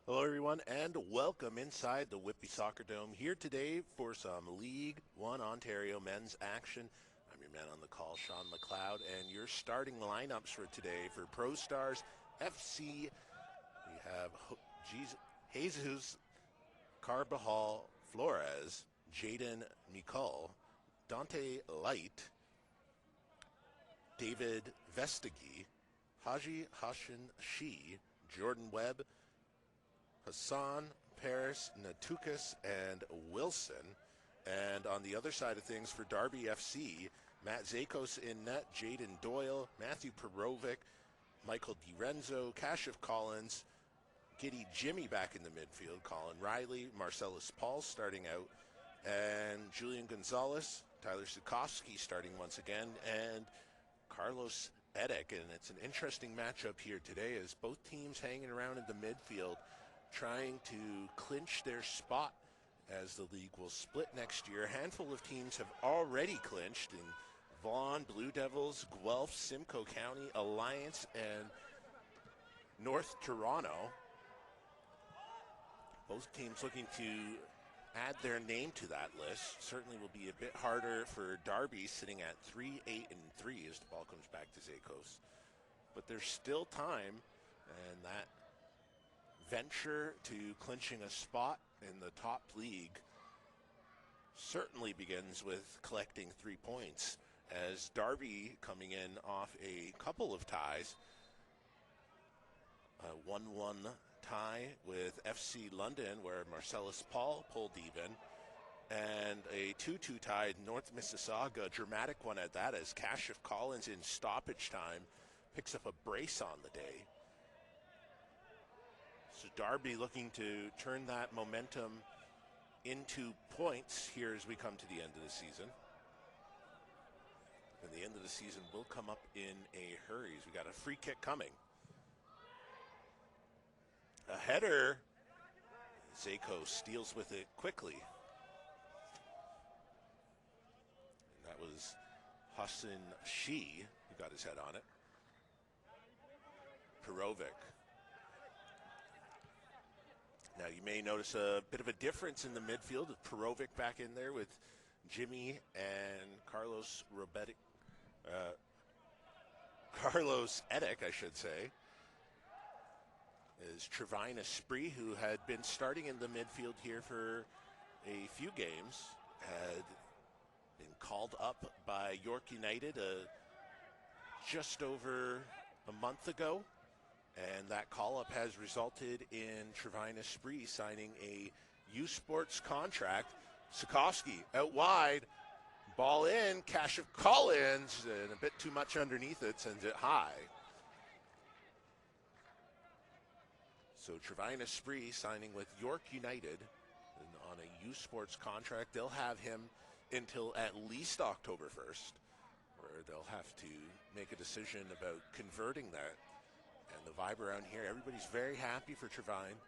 Hello, everyone, and welcome inside the Whitby Soccer Dome. Here today for some League One Ontario men's action. I'm your man on the call, Sean McLeod, and your starting lineups for today for ProStars FC. We have Jesus Carbajal Flores, Jaden Mikal, Dante Light, David Vestigi, Haji Hashin Shi, Jordan Webb, Hassan, Paris, Natukas, and Wilson. And on the other side of things for Darby FC, Matt Zakos in net, Jaden Doyle, Matthew Perovic, Michael DiRenzo, Kashif Collins, Giddy Jimmy back in the midfield, Colin Riley, Marcellus Paul starting out, and Julian Gonzalez, Tyler Sikorsky starting once again, and Carlos Edek. And it's an interesting matchup here today as both teams hanging around in the midfield trying to clinch their spot as the league will split next year. A handful of teams have already clinched in Vaughan, Blue Devils, Guelph, Simcoe County, Alliance, and North Toronto. Both teams looking to add their name to that list. Certainly will be a bit harder for Darby, sitting at 3-8-3 as the ball comes back to Zakos. But there's still time, and that venture to clinching a spot in the top league certainly begins with collecting 3 points, as Darby coming in off a couple of ties, a 1-1 tie with FC London where Marcellus Paul pulled even, and a 2-2 tie North Mississauga, dramatic one at that, as Kashif Collins in stoppage time picks up a brace on the day. So Darby looking to turn that momentum into points here as we come to the end of the season. And the end of the season will come up in a hurry as we got a free kick coming. A header. Zako steals with it quickly. And that was Hassan Shi who got his head on it. Perovic. Now you may notice a bit of a difference in the midfield with Perovic back in there with Jimmy and Carlos Edek, I should say. Is Trevine Esprit, who had been starting in the midfield here for a few games, had been called up by York United just over a month ago. And that call-up has resulted in Trevine Esprit signing a U Sports contract. Sikorsky out wide, ball in, Kashif Collins, and a bit too much underneath it, sends it high. So Trevine Esprit signing with York United on a U Sports contract. They'll have him until at least October 1st, where they'll have to make a decision about converting that. And the vibe around here, everybody's very happy for Trevine.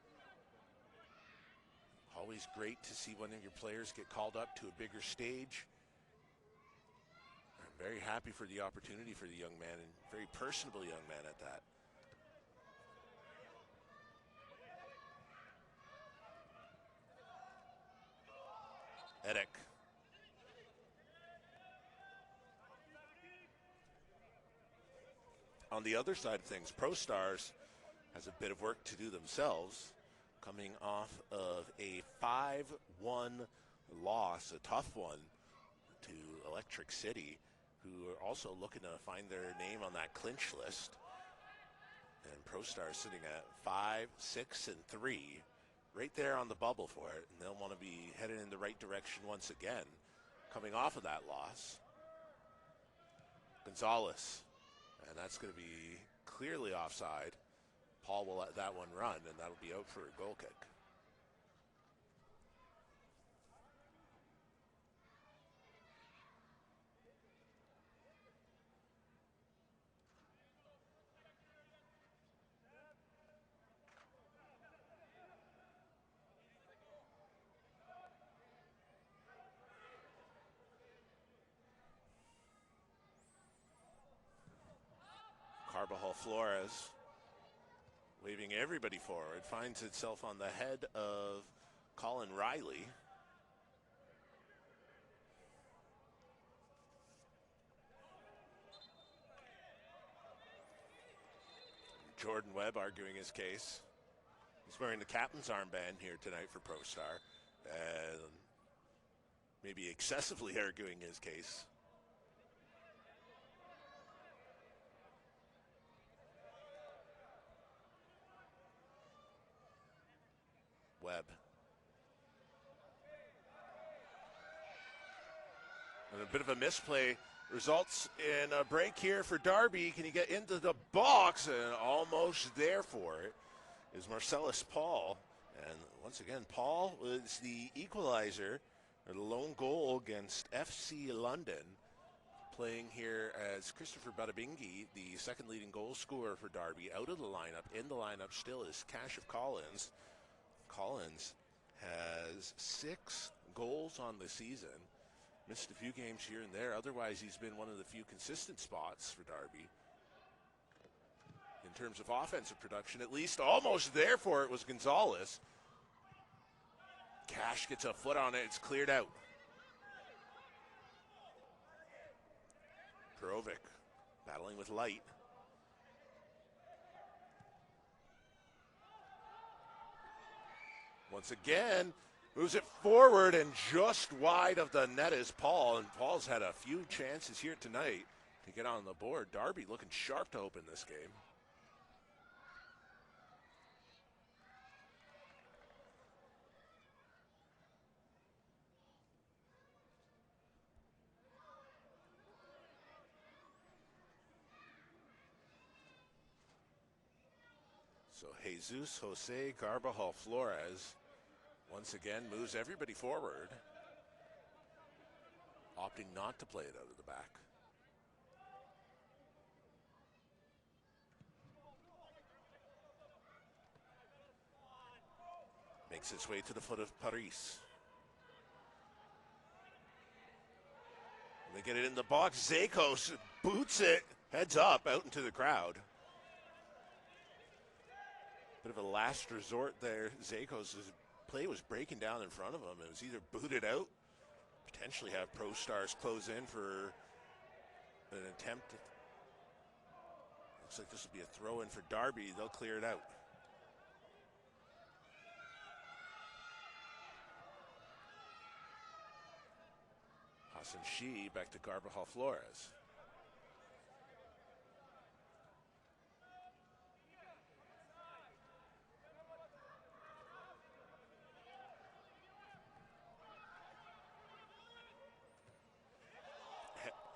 Always great to see one of your players get called up to a bigger stage. I'm very happy for the opportunity for the young man, and very personable young man at that. Edek. On the other side of things, ProStars has a bit of work to do themselves, coming off of a 5-1 loss, a tough one, to Electric City, who are also looking to find their name on that clinch list. And ProStars sitting at 5-6-3, right there on the bubble for it, and they'll want to be headed in the right direction once again, coming off of that loss. Gonzalez. And that's going to be clearly offside. Paul will let that one run, and that'll be out for a goal kick. Carbajal Flores waving everybody forward, finds itself on the head of Colin Riley. Jordan Webb arguing his case. He's wearing the captain's armband here tonight for ProStar, and maybe excessively arguing his case. Webb. And a bit of a misplay results in a break here for Darby. Can he get into the box? And almost there for it is Marcellus Paul. And once again, Paul was the equalizer, or the lone goal against FC London, playing here as Christopher Badabingi, the second leading goal scorer for Darby, out of the lineup. In the lineup still is Cash Collins. Collins has 6 goals on the season. Missed a few games here and there. Otherwise, he's been one of the few consistent spots for Darby. In terms of offensive production, at least almost there for it was Gonzalez. Cash gets a foot on it. It's cleared out. Perovic battling with light. Once again, moves it forward, and just wide of the net is Paul. And Paul's had a few chances here tonight to get on the board. Darby looking sharp to open this game. So Jesus Jose Carbajal Flores once again moves everybody forward, opting not to play it out of the back. Makes its way to the foot of Paris. They get it in the box. Zakos boots it, heads up, out into the crowd. Bit of a last resort there. Zakos' play was breaking down in front of him. It was either booted out, potentially have ProStars close in for an attempt. Looks like this will be a throw in for Darby. They'll clear it out. Hassan Shi back to Carbajal Flores.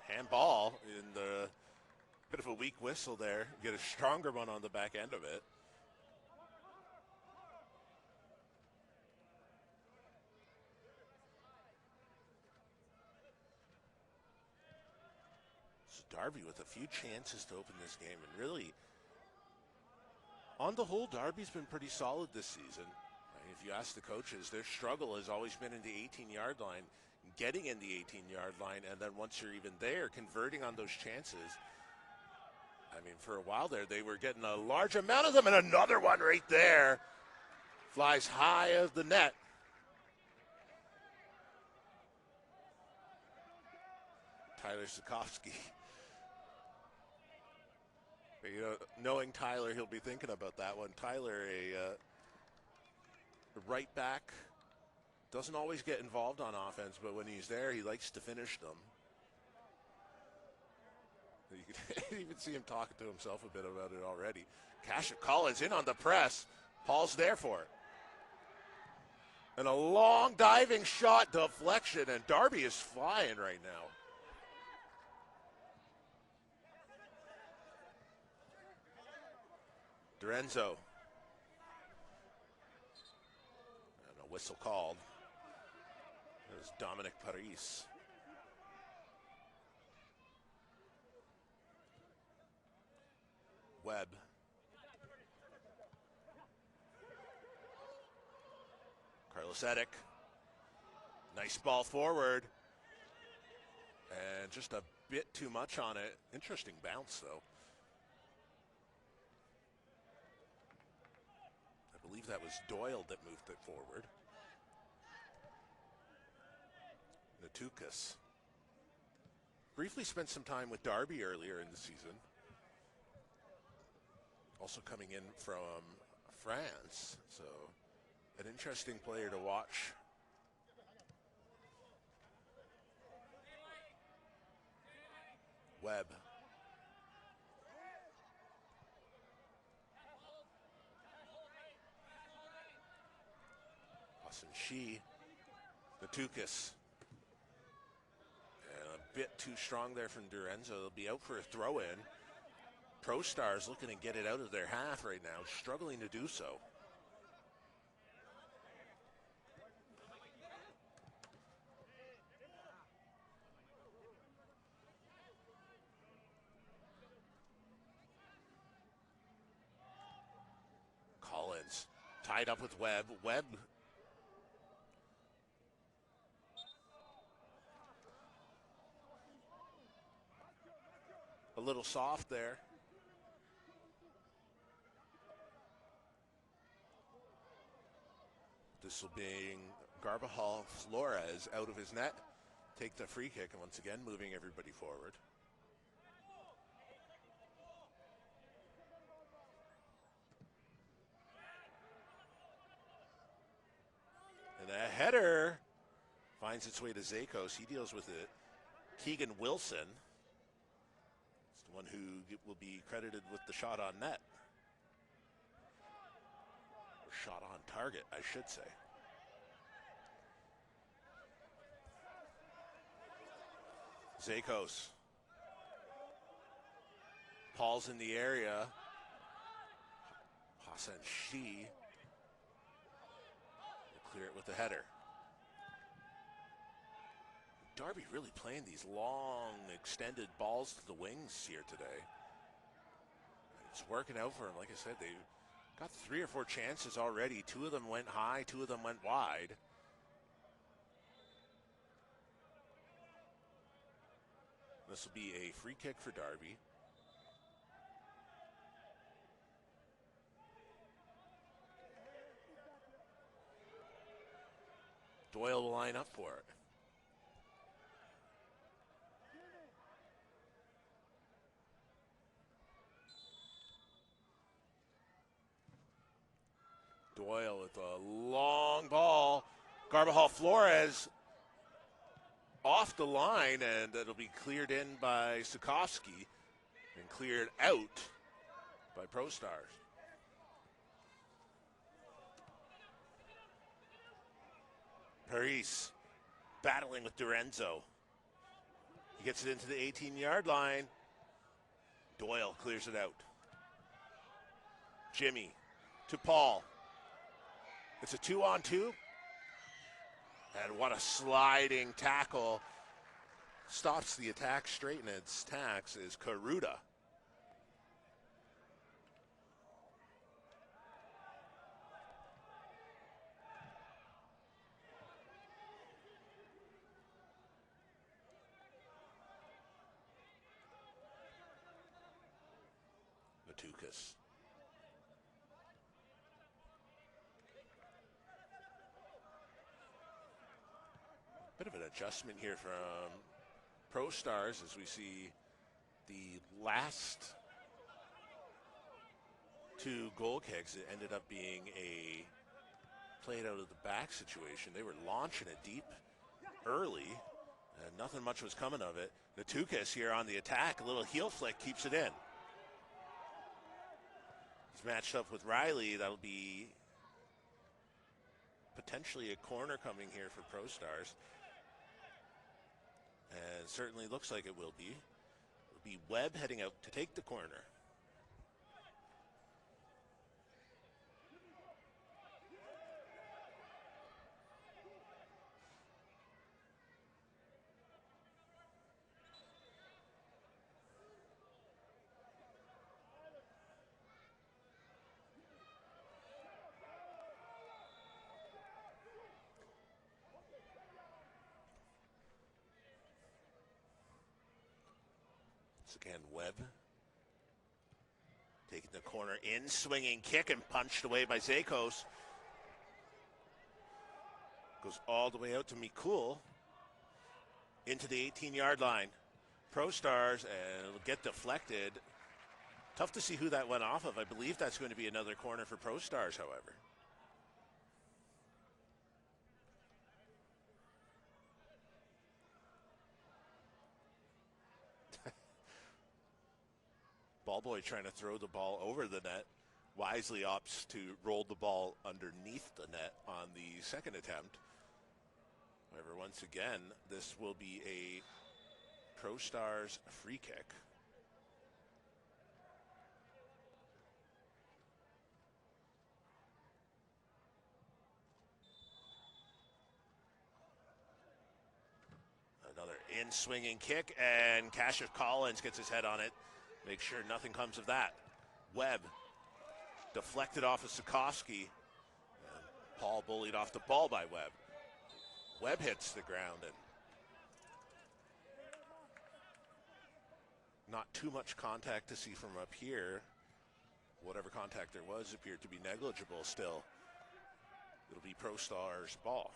Handball in the bit of a weak whistle there. Get a stronger one on the back end of it. So Darby with a few chances to open this game, and really, on the whole, Darby's been pretty solid this season. If you ask the coaches, their struggle has always been in the 18-yard line, getting in the 18-yard line, and then once you're even there, converting on those chances. I mean, for a while there, they were getting a large amount of them, and another one right there flies high of the net. Tyler Sikorsky. You know, knowing Tyler, he'll be thinking about that one. Tyler, a right back, doesn't always get involved on offense, but when he's there, he likes to finish them. You can even see him talking to himself a bit about it already. Cash Collins in on the press. Paul's there for it. And a long diving shot deflection, and Darby is flying right now. Dorenzo. And a whistle called. There's Dominic Paris. Webb. Carlos Edick. Nice ball forward. And just a bit too much on it. Interesting bounce, though. believe that was Doyle that moved it forward. Natukas. Briefly spent some time with Darby earlier in the season. Also coming in from France, so an interesting player to watch. Webb. Austin Shee. Natukas. And a bit too strong there from Durenzo. They'll be out for a throw-in. ProStars looking to get it out of their half right now, struggling to do so. Collins tied up with Webb. Webb a little soft there. This will be Garbahal Flores out of his net. Take the free kick, and once again moving everybody forward. And a header finds its way to Zakos. He deals with it. Keegan Wilson is the one who will be credited with the shot on net. Or shot on target, I should say. Zakos. Paul's in the area. Hassan Shee will clear it with the header. Darby really playing these long, extended balls to the wings here today. It's working out for them. Like I said, they got 3 or 4 chances already. 2 of them went high, 2 of them went wide. This will be a free kick for Darby. Doyle will line up for it. Doyle with a long ball. Garbahal Flores off the line, and it'll be cleared in by Sikorsky and cleared out by ProStars. Paris battling with Durenzo. He gets it into the 18-yard line. Doyle clears it out. Jimmy to Paul. It's a 2-on-2. And what a sliding tackle. Stops the attack straight in its tacks is Karuda. Natukas. Bit of an adjustment here from ProStars as we see the last 2 goal kicks. It ended up being a played out of the back situation. They were launching it deep early, and nothing much was coming of it. Natukas here on the attack, a little heel flick keeps it in. He's matched up with Riley. That'll be potentially a corner coming here for ProStars. And certainly looks like it will be. It'll be Webb heading out to take the corner. Again, Webb. Taking the corner in, swinging kick and punched away by Zakos. Goes all the way out to Mikul. Into the 18-yard line. ProStars, and it'll get deflected. Tough to see who that went off of. I believe that's going to be another corner for ProStars, however. Ballboy trying to throw the ball over the net. Wisely opts to roll the ball underneath the net on the second attempt. However, once again, this will be a ProStars free kick. Another in-swinging kick, and Cassius Collins gets his head on it. Make sure nothing comes of that. Webb deflected off of Sikorsky. Paul bullied off the ball by Webb. Webb hits the ground, and not too much contact to see from up here. Whatever contact there was appeared to be negligible still. It'll be ProStars ball.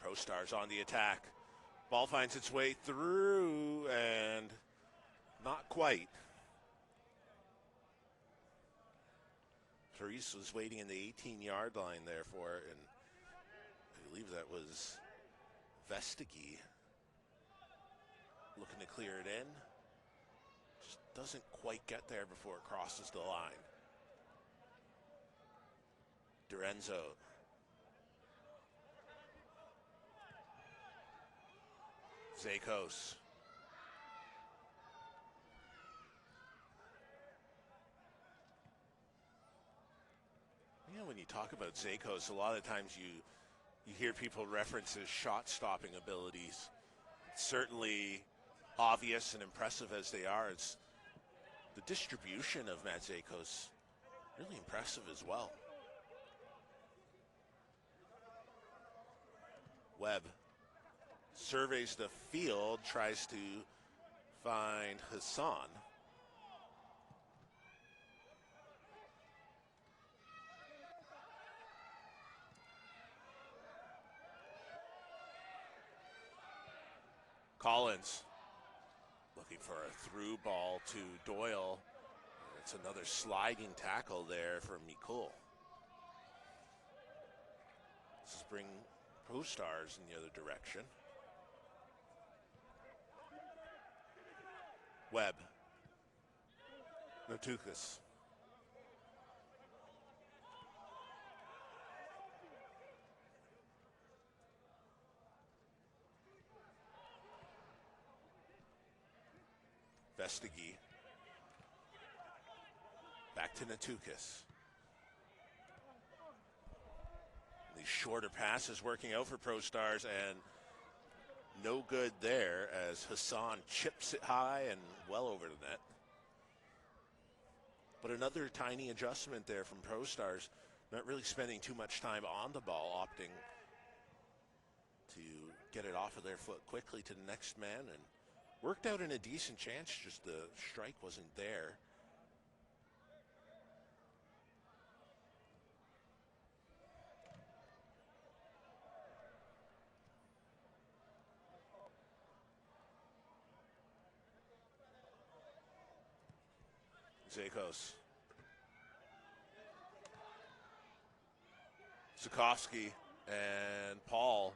ProStars on the attack. Ball finds its way through, and not quite. Therese was waiting in the 18-yard line there for it, and I believe that was Vestigi looking to clear it in. Just doesn't quite get there before it crosses the line. Dorenzo. Zakos. You know, when you talk about Zakos, a lot of times you hear people reference his shot-stopping abilities. It's certainly obvious and impressive as they are. It's the distribution of Matt Zakos, really impressive as well. Webb surveys the field, tries to find Hassan. Collins looking for a through ball to Doyle. It's another sliding tackle there from Mikul. This is bring ProStars in the other direction. Webb. Natukas. Vestigi. Back to Natukas. These shorter passes working out for ProStars, and no good there as Hassan chips it high and well over the net. But another tiny adjustment there from ProStars, not really spending too much time on the ball, opting to get it off of their foot quickly to the next man, and worked out in a decent chance, just the strike wasn't there. Zakos. Sikorsky and Paul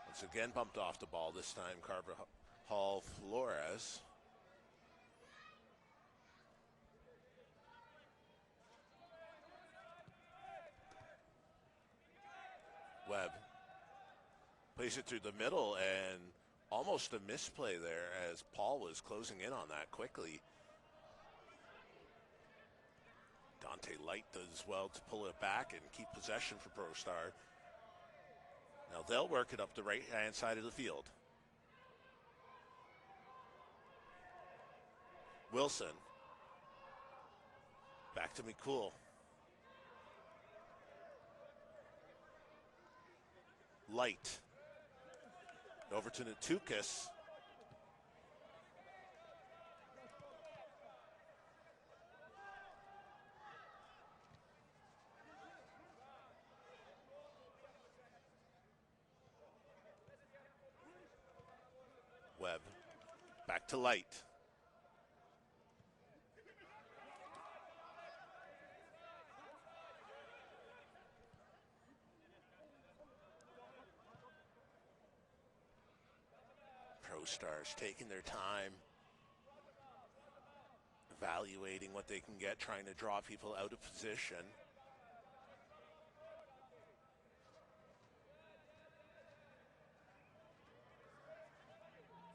once again bumped off the ball, this time Carvajal Flores. Webb plays it through the middle, and almost a misplay there as Paul was closing in on that quickly. Dante Light does well to pull it back and keep possession for ProStar. Now they'll work it up the right-hand side of the field. Wilson. Back to McCool. Light. Over to Natukas. Webb. Back to Light. ProStars taking their time, evaluating what they can get, trying to draw people out of position.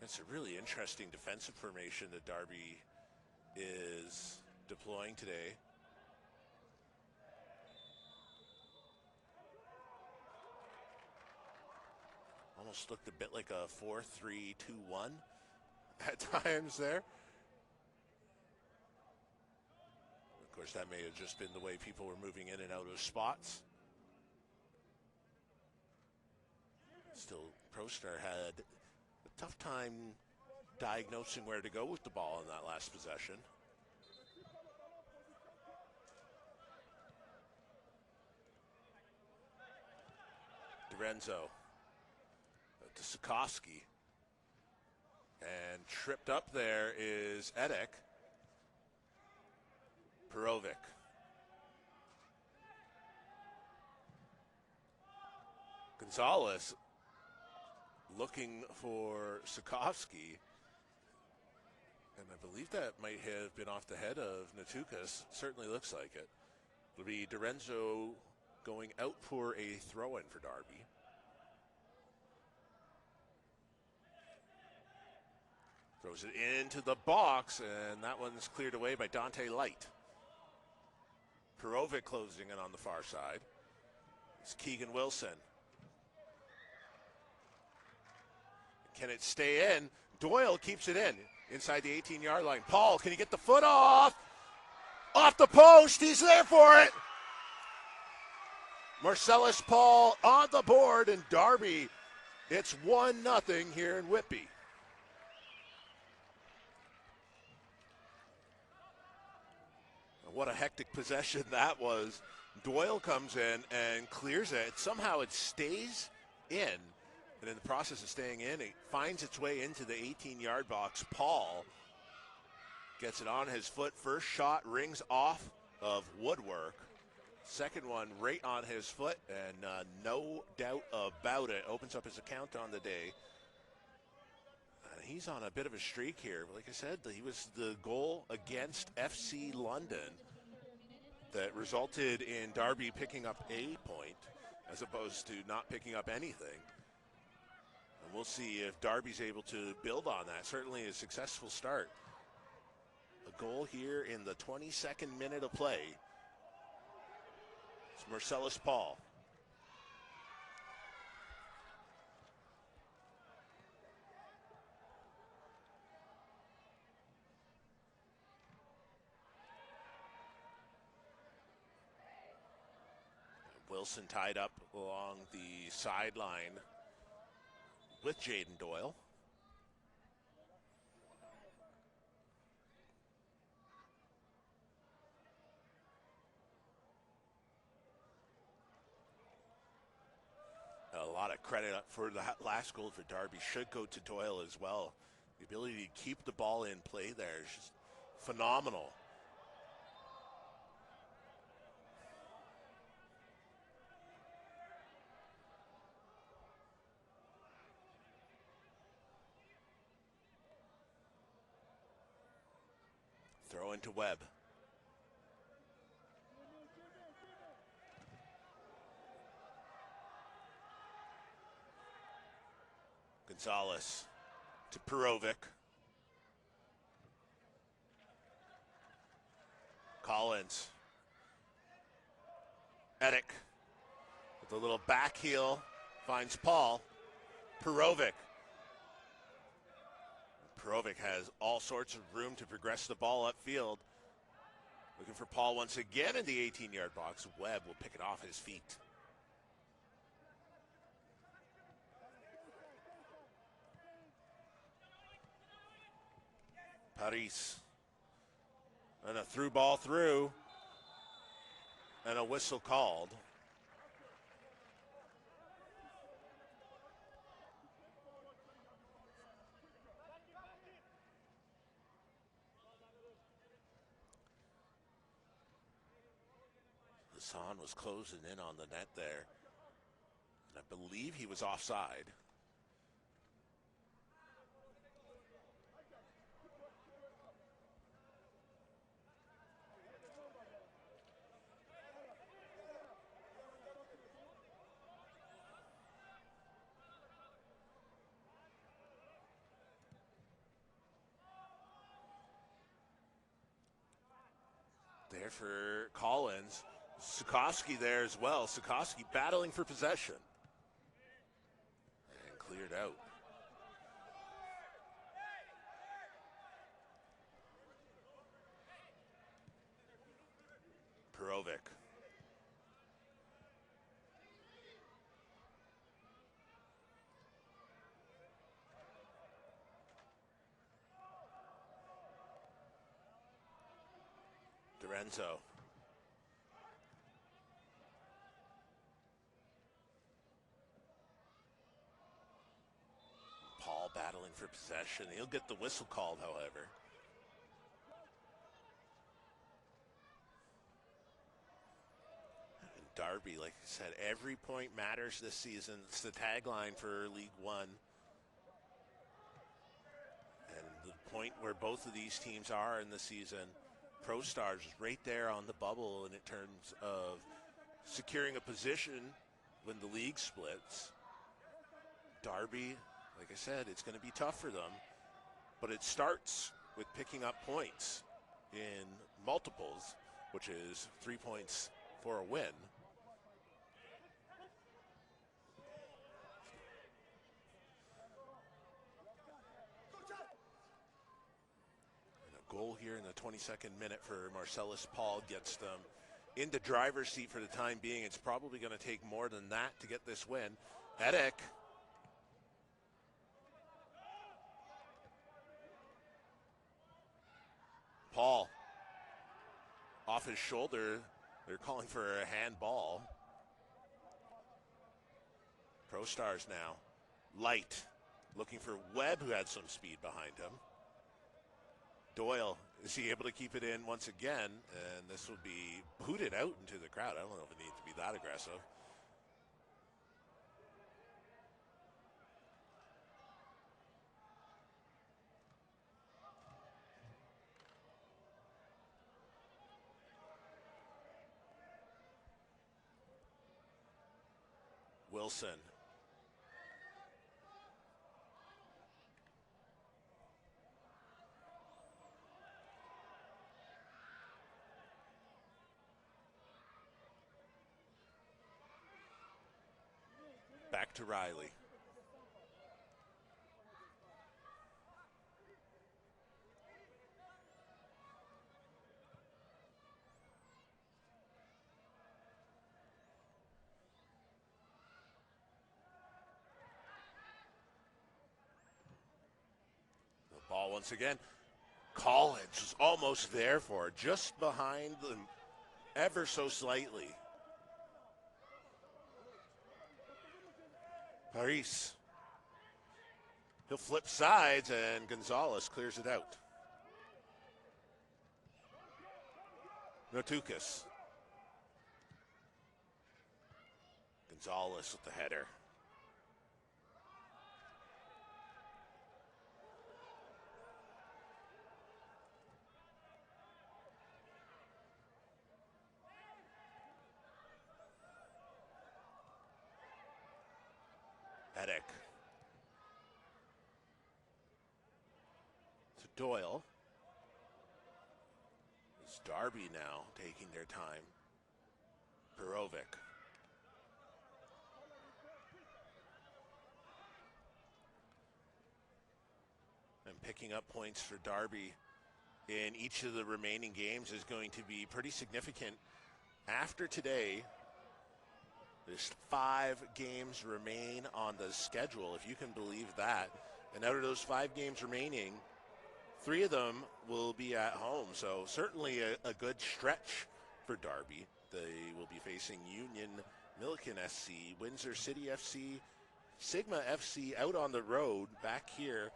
It's a really interesting defensive formation that Darby is deploying today. Almost looked a bit like a 4-3-2-1 at times there. Of course, that may have just been the way people were moving in and out of spots. Still, ProStar had a tough time diagnosing where to go with the ball in that last possession. DiRenzo to Sikoski. And tripped up there is Edek. Perovic. Gonzalez looking for Sikoski. And I believe that might have been off the head of Natukas. Certainly looks like it. It'll be DiRenzo going out for a throw-in for Darby. Throws it into the box, and that one's cleared away by Dante Light. Perovic closing in on the far side. It's Keegan Wilson. Can it stay in? Doyle keeps it in inside the 18-yard line. Paul, can he get the foot off? Off the post. He's there for it. Marcellus Paul on the board, and Darby, it's 1-0 here in Whitby. What a hectic possession that was. Doyle comes in and clears it. Somehow it stays in. And in the process of staying in, it finds its way into the 18-yard box. Paul gets it on his foot. First shot rings off of woodwork. Second one right on his foot, and no doubt about it. Opens up his account on the day. He's on a bit of a streak here. Like I said, he was the goal against FC London that resulted in Darby picking up a point as opposed to not picking up anything. And we'll see if Darby's able to build on that. Certainly a successful start. A goal here in the 22nd minute of play. It's Marcellus Paul. Wilson tied up along the sideline with Jaden Doyle. A lot of credit for that last goal for Darby should go to Doyle as well. The ability to keep the ball in play there is just phenomenal. Throw into Webb. Gonzalez to Perovic. Collins. Edek with a little back heel finds Paul. Perovic. Perovic has all sorts of room to progress the ball upfield. Looking for Paul once again in the 18-yard box. Webb will pick it off his feet. Paris. And a through ball through. And a whistle called. Hassan was closing in on the net there. And I believe he was offside. There for Collins. Sikoski there as well. Sikoski battling for possession. And cleared out. Perovic. Lorenzo. Paul battling for possession. He'll get the whistle called, however. And Darby, like I said, every point matters this season. It's the tagline for League One. And the point where both of these teams are in the season, ProStars is right there on the bubble in terms of securing a position when the league splits. Darby, like I said, it's going to be tough for them, but it starts with picking up points in multiples, which is 3 points for a win. Goal here in the 22nd minute for Marcellus Paul gets them in the driver's seat for the time being. It's probably going to take more than that to get this win. Edek. Paul. Off his shoulder. They're calling for a handball. ProStars now. Light. Looking for Webb, who had some speed behind him. Doyle, is he able to keep it in once again? And this will be booted out into the crowd. I don't know if it needs to be that aggressive. Wilson. Back to Riley. The ball once again. Collins was almost there for it, just behind them ever so slightly. Paris. He'll flip sides, and Gonzalez clears it out. Notukas. Gonzalez with the header. Edek. To Doyle. It's Darby now taking their time. Perovic. And And picking up points for Darby in each of the remaining games is going to be pretty significant. After today, there's 5 games remain on the schedule, if you can believe that. And out of those 5 games remaining, 3 of them will be at home. So certainly a good stretch for Darby. They will be facing Union Milliken SC, Windsor City FC, Sigma FC out on the road back here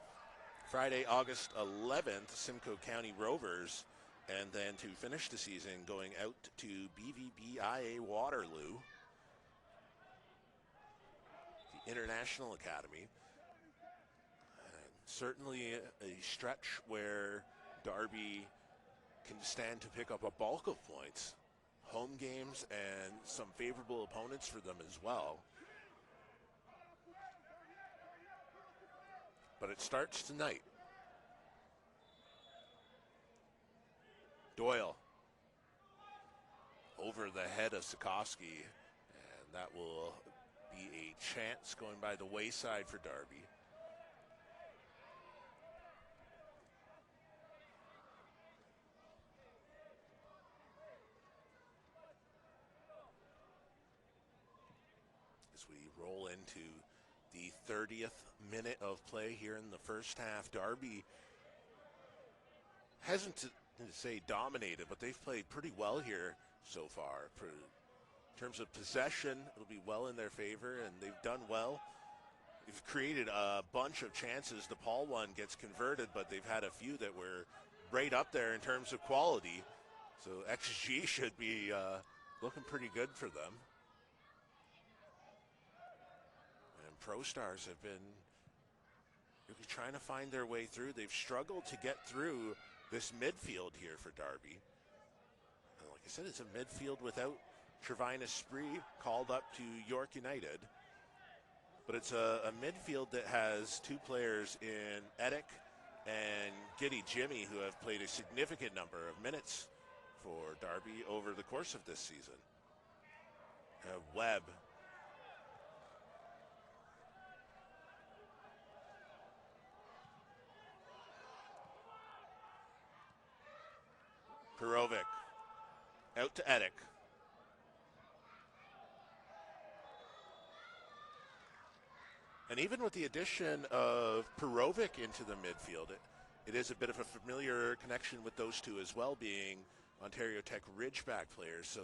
Friday, August 11th, Simcoe County Rovers, and then to finish the season going out to BVBIA Waterloo, the International Academy. And certainly a stretch where Darby can stand to pick up a bulk of points. Home games and some favorable opponents for them as well. But it starts tonight. Doyle over the head of Sikorsky, and that will be a chance going by the wayside for Darby. As we roll into the 30th minute of play here in the first half, Darby hasn't to say dominated, but they've played pretty well here so far. In terms of possession, it'll be well in their favor, and they've done well. They've created a bunch of chances. The Paul one gets converted, but they've had a few that were right up there in terms of quality. So XG should be looking pretty good for them. ProStars have been really trying to find their way through. They've struggled to get through this midfield here for Darby. And like I said, it's a midfield without Trevina Spree, called up to York United. But it's a midfield that has 2 players in Edick and Giddy Jimmy, who have played a significant number of minutes for Darby over the course of this season. Webb. Perovic out to Edick. And even with the addition of Perovic into the midfield, it is a bit of a familiar connection with those two as well, being Ontario Tech Ridgeback players. So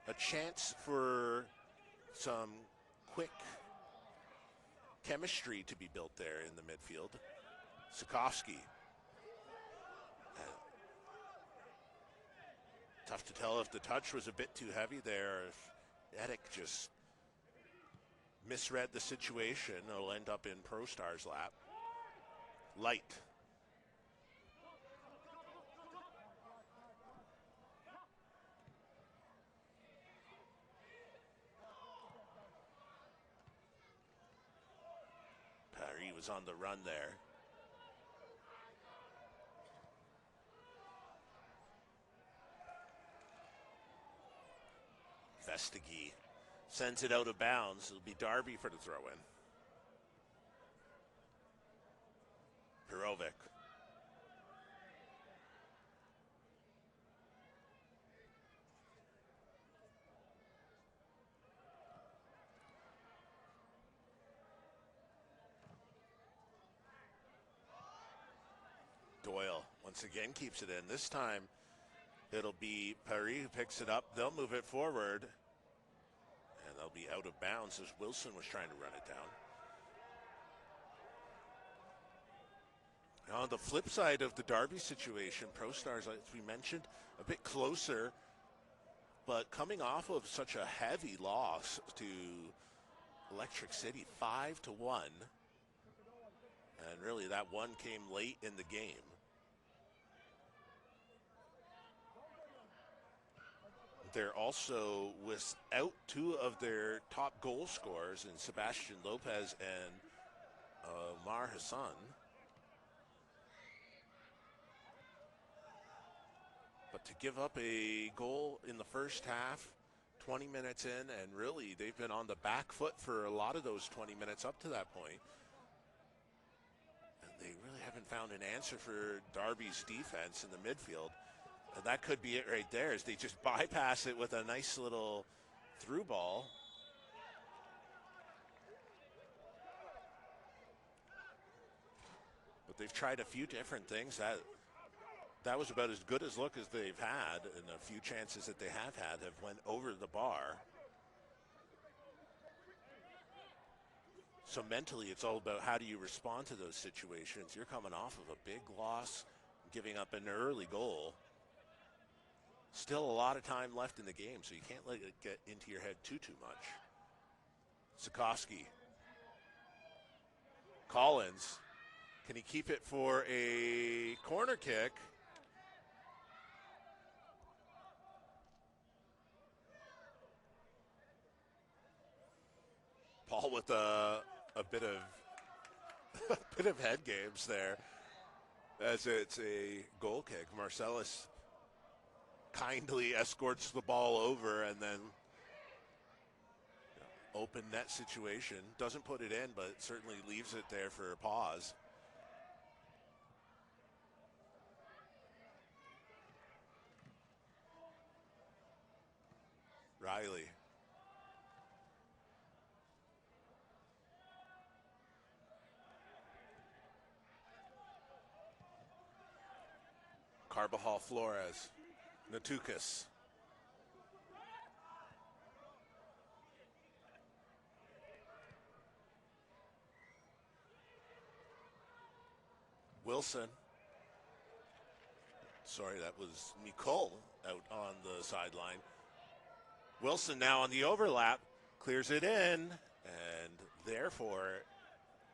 a chance for some quick chemistry to be built there in the midfield. Sikorsky. Tough to tell if the touch was a bit too heavy there. If Edick just misread the situation, it'll end up in ProStars' lap. Light. Paris was on the run there. Vestigui sends it out of bounds. It'll be Darby for the throw-in. Perovic. Doyle once again keeps it in. This time it'll be Paris who picks it up. They'll move it forward, and they'll be out of bounds as Wilson was trying to run it down. Now on the flip side of the Darby situation, ProStars, as we mentioned, a bit closer, but coming off of such a heavy loss to Electric City, 5-1. And really that one came late in the game. They're also without 2 of their top goal scorers in Sebastian Lopez and Omar Hassan. But to give up a goal in the first half, 20 minutes in, and really they've been on the back foot for a lot of those 20 minutes up to that point. And they really haven't haven't found an answer for Darby's defense in the midfield. And that could be it right there, as they just bypass it with a nice little through ball. But they've tried a few different things. That was about as good as look as they've had, and a few chances that they have had have went over the bar. So mentally, it's all about how do you respond to those situations. You're coming off of a big loss, giving up an early goal. Still a lot of time left in the game, so you can't let it get into your head too much. Sikorsky. Collins. Can he keep it for a corner kick? Paul with a bit of head games there, as it's a goal kick. Marcellus kindly escorts the ball over, and then open net situation. Doesn't put it in, but certainly leaves it there for a pause. Riley. Carbajal Flores. Natukas. Wilson. Sorry, that was Nicole out on the sideline. Wilson now on the overlap, clears it in, and therefore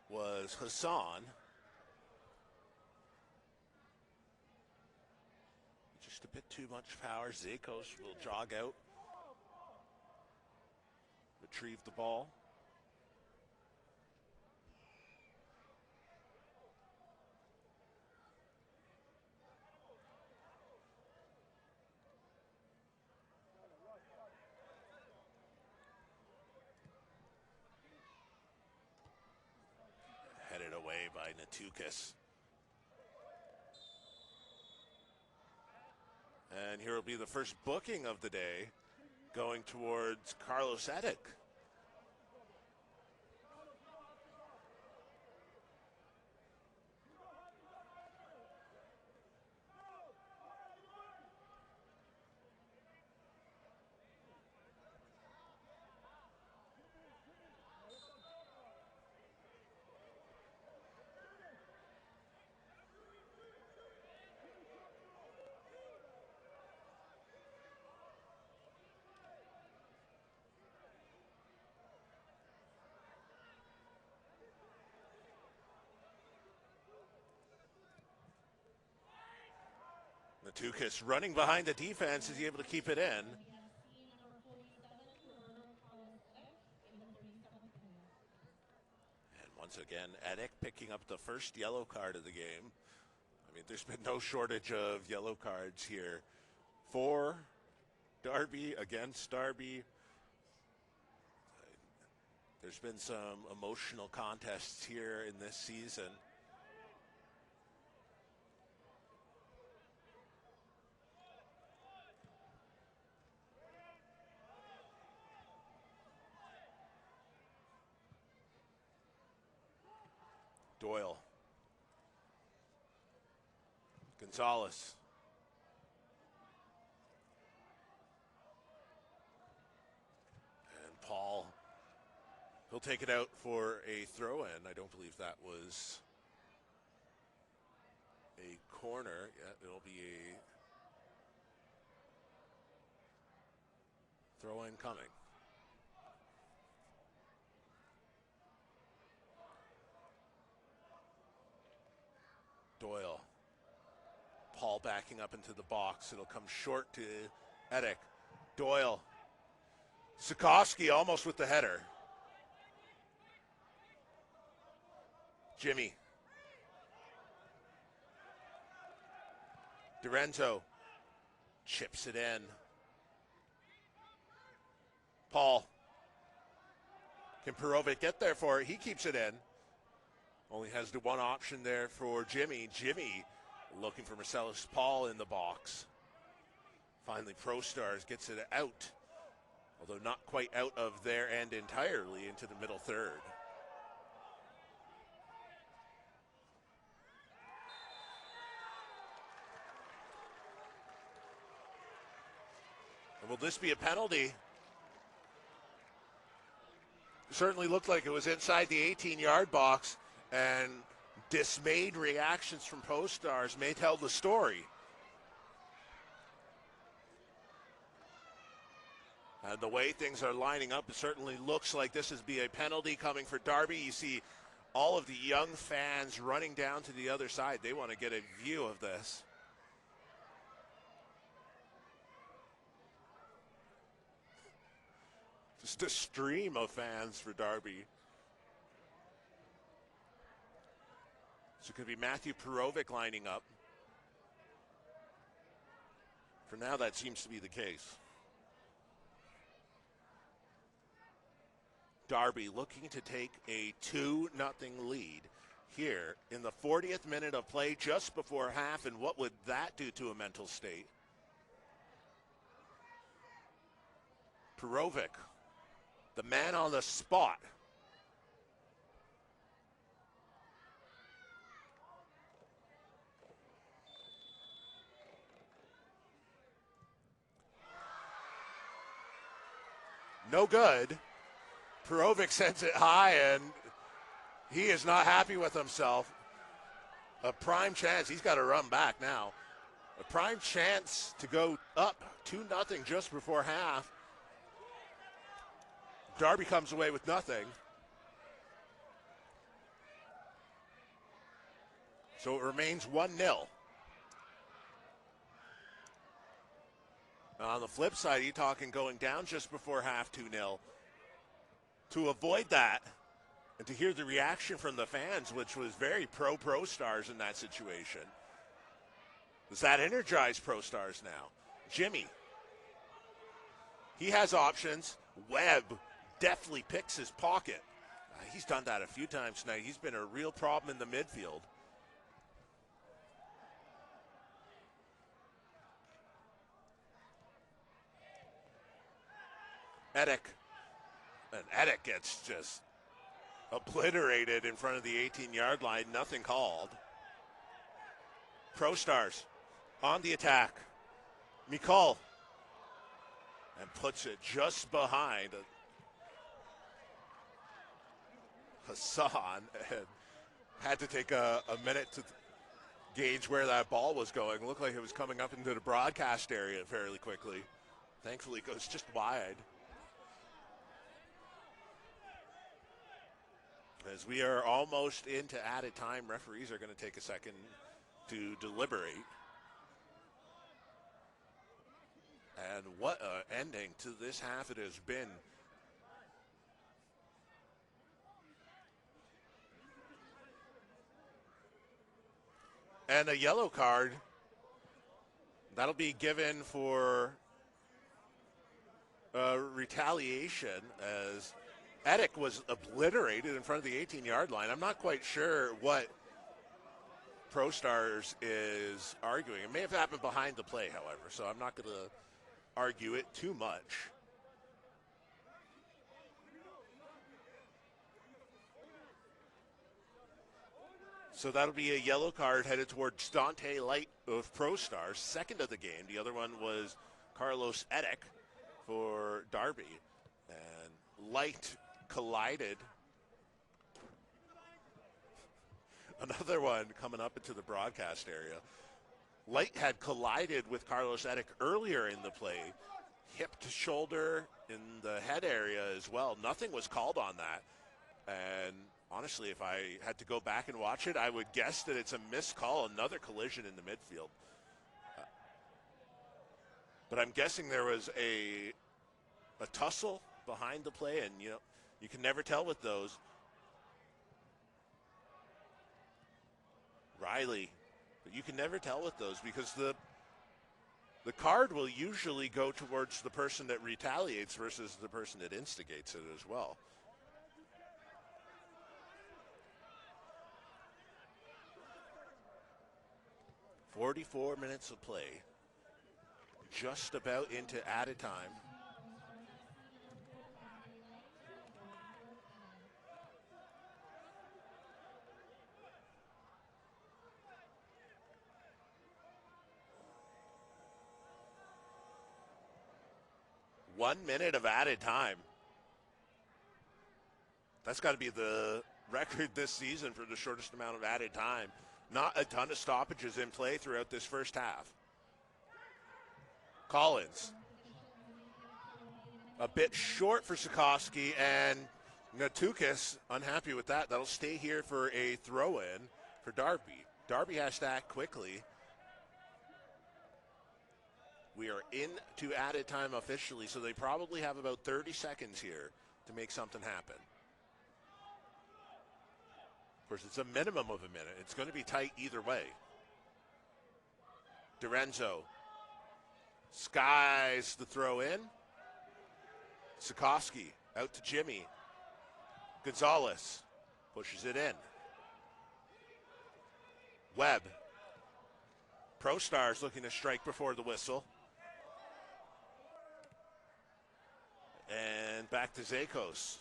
was Hassan. Just a bit too much power. Zakos will jog out, retrieve the ball. Headed away by Natukas. And here will be the first booking of the day, going towards Carlos Edick. Natukas running behind the defense. Is he able to keep it in? And once again, Edick picking up the first yellow card of the game. I mean, there's been no shortage of yellow cards here for Darby, against Darby. There's been some emotional contests here in this season. Doyle. Gonzalez. And Paul. He'll take it out for a throw-in. I don't believe that was a corner. Yeah, it'll be a throw-in coming. Doyle. Paul backing up into the box. It'll come short to Edick. Doyle. Sikorsky almost with the header. Jimmy. Durento chips it in. Paul. Can Perovic get there for it? He keeps it in. Only has the one option there for Jimmy. Jimmy looking for Marcellus Paul in the box. Finally, ProStars gets it out, although not quite out of their end entirely, into the middle third. And will this be a penalty? Certainly looked like it was inside the 18-yard box, and dismayed reactions from ProStars may tell the story. And the way things are lining up, it certainly looks like this is be a penalty coming for Darby. You see all of the young fans running down to the other side. They want to get a view of this. Just a stream of fans for Darby. So it could be Matthew Perovic lining up. For now, that seems to be the case. Darby looking to take a 2-0 lead here in the 40th minute of play, just before half, and what would that do to a mental state? Perovic, the man on the spot. No good. Perovic sends it high, and he is not happy with himself. A prime chance. He's got to run back now. A prime chance to go up 2-0 just before half. Darby comes away with nothing. So it remains 1-0. On the flip side, you're talking going down just before half 2-0. To avoid that and to hear the reaction from the fans, which was very ProStars in that situation, does that energize ProStars now? Jimmy, he has options. Webb definitely picks his pocket. He's done that a few times tonight. He's been a real problem in the midfield. Edick. And Edick gets just obliterated in front of the 18-yard line. Nothing called. ProStars on the attack. Mikal. And puts it just behind Hassan. And had to take a minute to gauge where that ball was going. Looked like it was coming up into the broadcast area fairly quickly. Thankfully, it goes just wide. As we are almost into added time, referees are going to take a second to deliberate. And what an ending to this half it has been. And a yellow card. That'll be given for retaliation, as Edick was obliterated in front of the 18-yard line. I'm not quite sure what ProStars is arguing. It may have happened behind the play, however, so I'm not going to argue it too much. So that'll be a yellow card headed towards Dante Light of ProStars, second of the game. The other one was Carlos Edick for Darby. And Light collided. Another one coming up into the broadcast area. Light had collided with Carlos Edick earlier in the play. Hip to shoulder in the head area as well. Nothing was called on that. And honestly, if I had to go back and watch it, I would guess that it's a missed call, another collision in the midfield. But I'm guessing there was a tussle behind the play, and you can never tell with those. Riley, but you can never tell with those because the card will usually go towards the person that retaliates versus the person that instigates it as well. 44 minutes of play. Just about into added time. One minute of added time. That's got to be the record this season for the shortest amount of added time. Not a ton of stoppages in play throughout this first half. Collins. A bit short for Sikorsky, and Natukis unhappy with that. That'll stay here for a throw-in for Darby. Darby has to act quickly. We are into added time officially, so they probably have about 30 seconds here to make something happen. Of course, it's a minimum of a minute. It's going to be tight either way. Dorenzo skies the throw in. Sikorsky out to Jimmy. Gonzalez pushes it in. Webb. ProStars looking to strike before the whistle. And back to Zakos.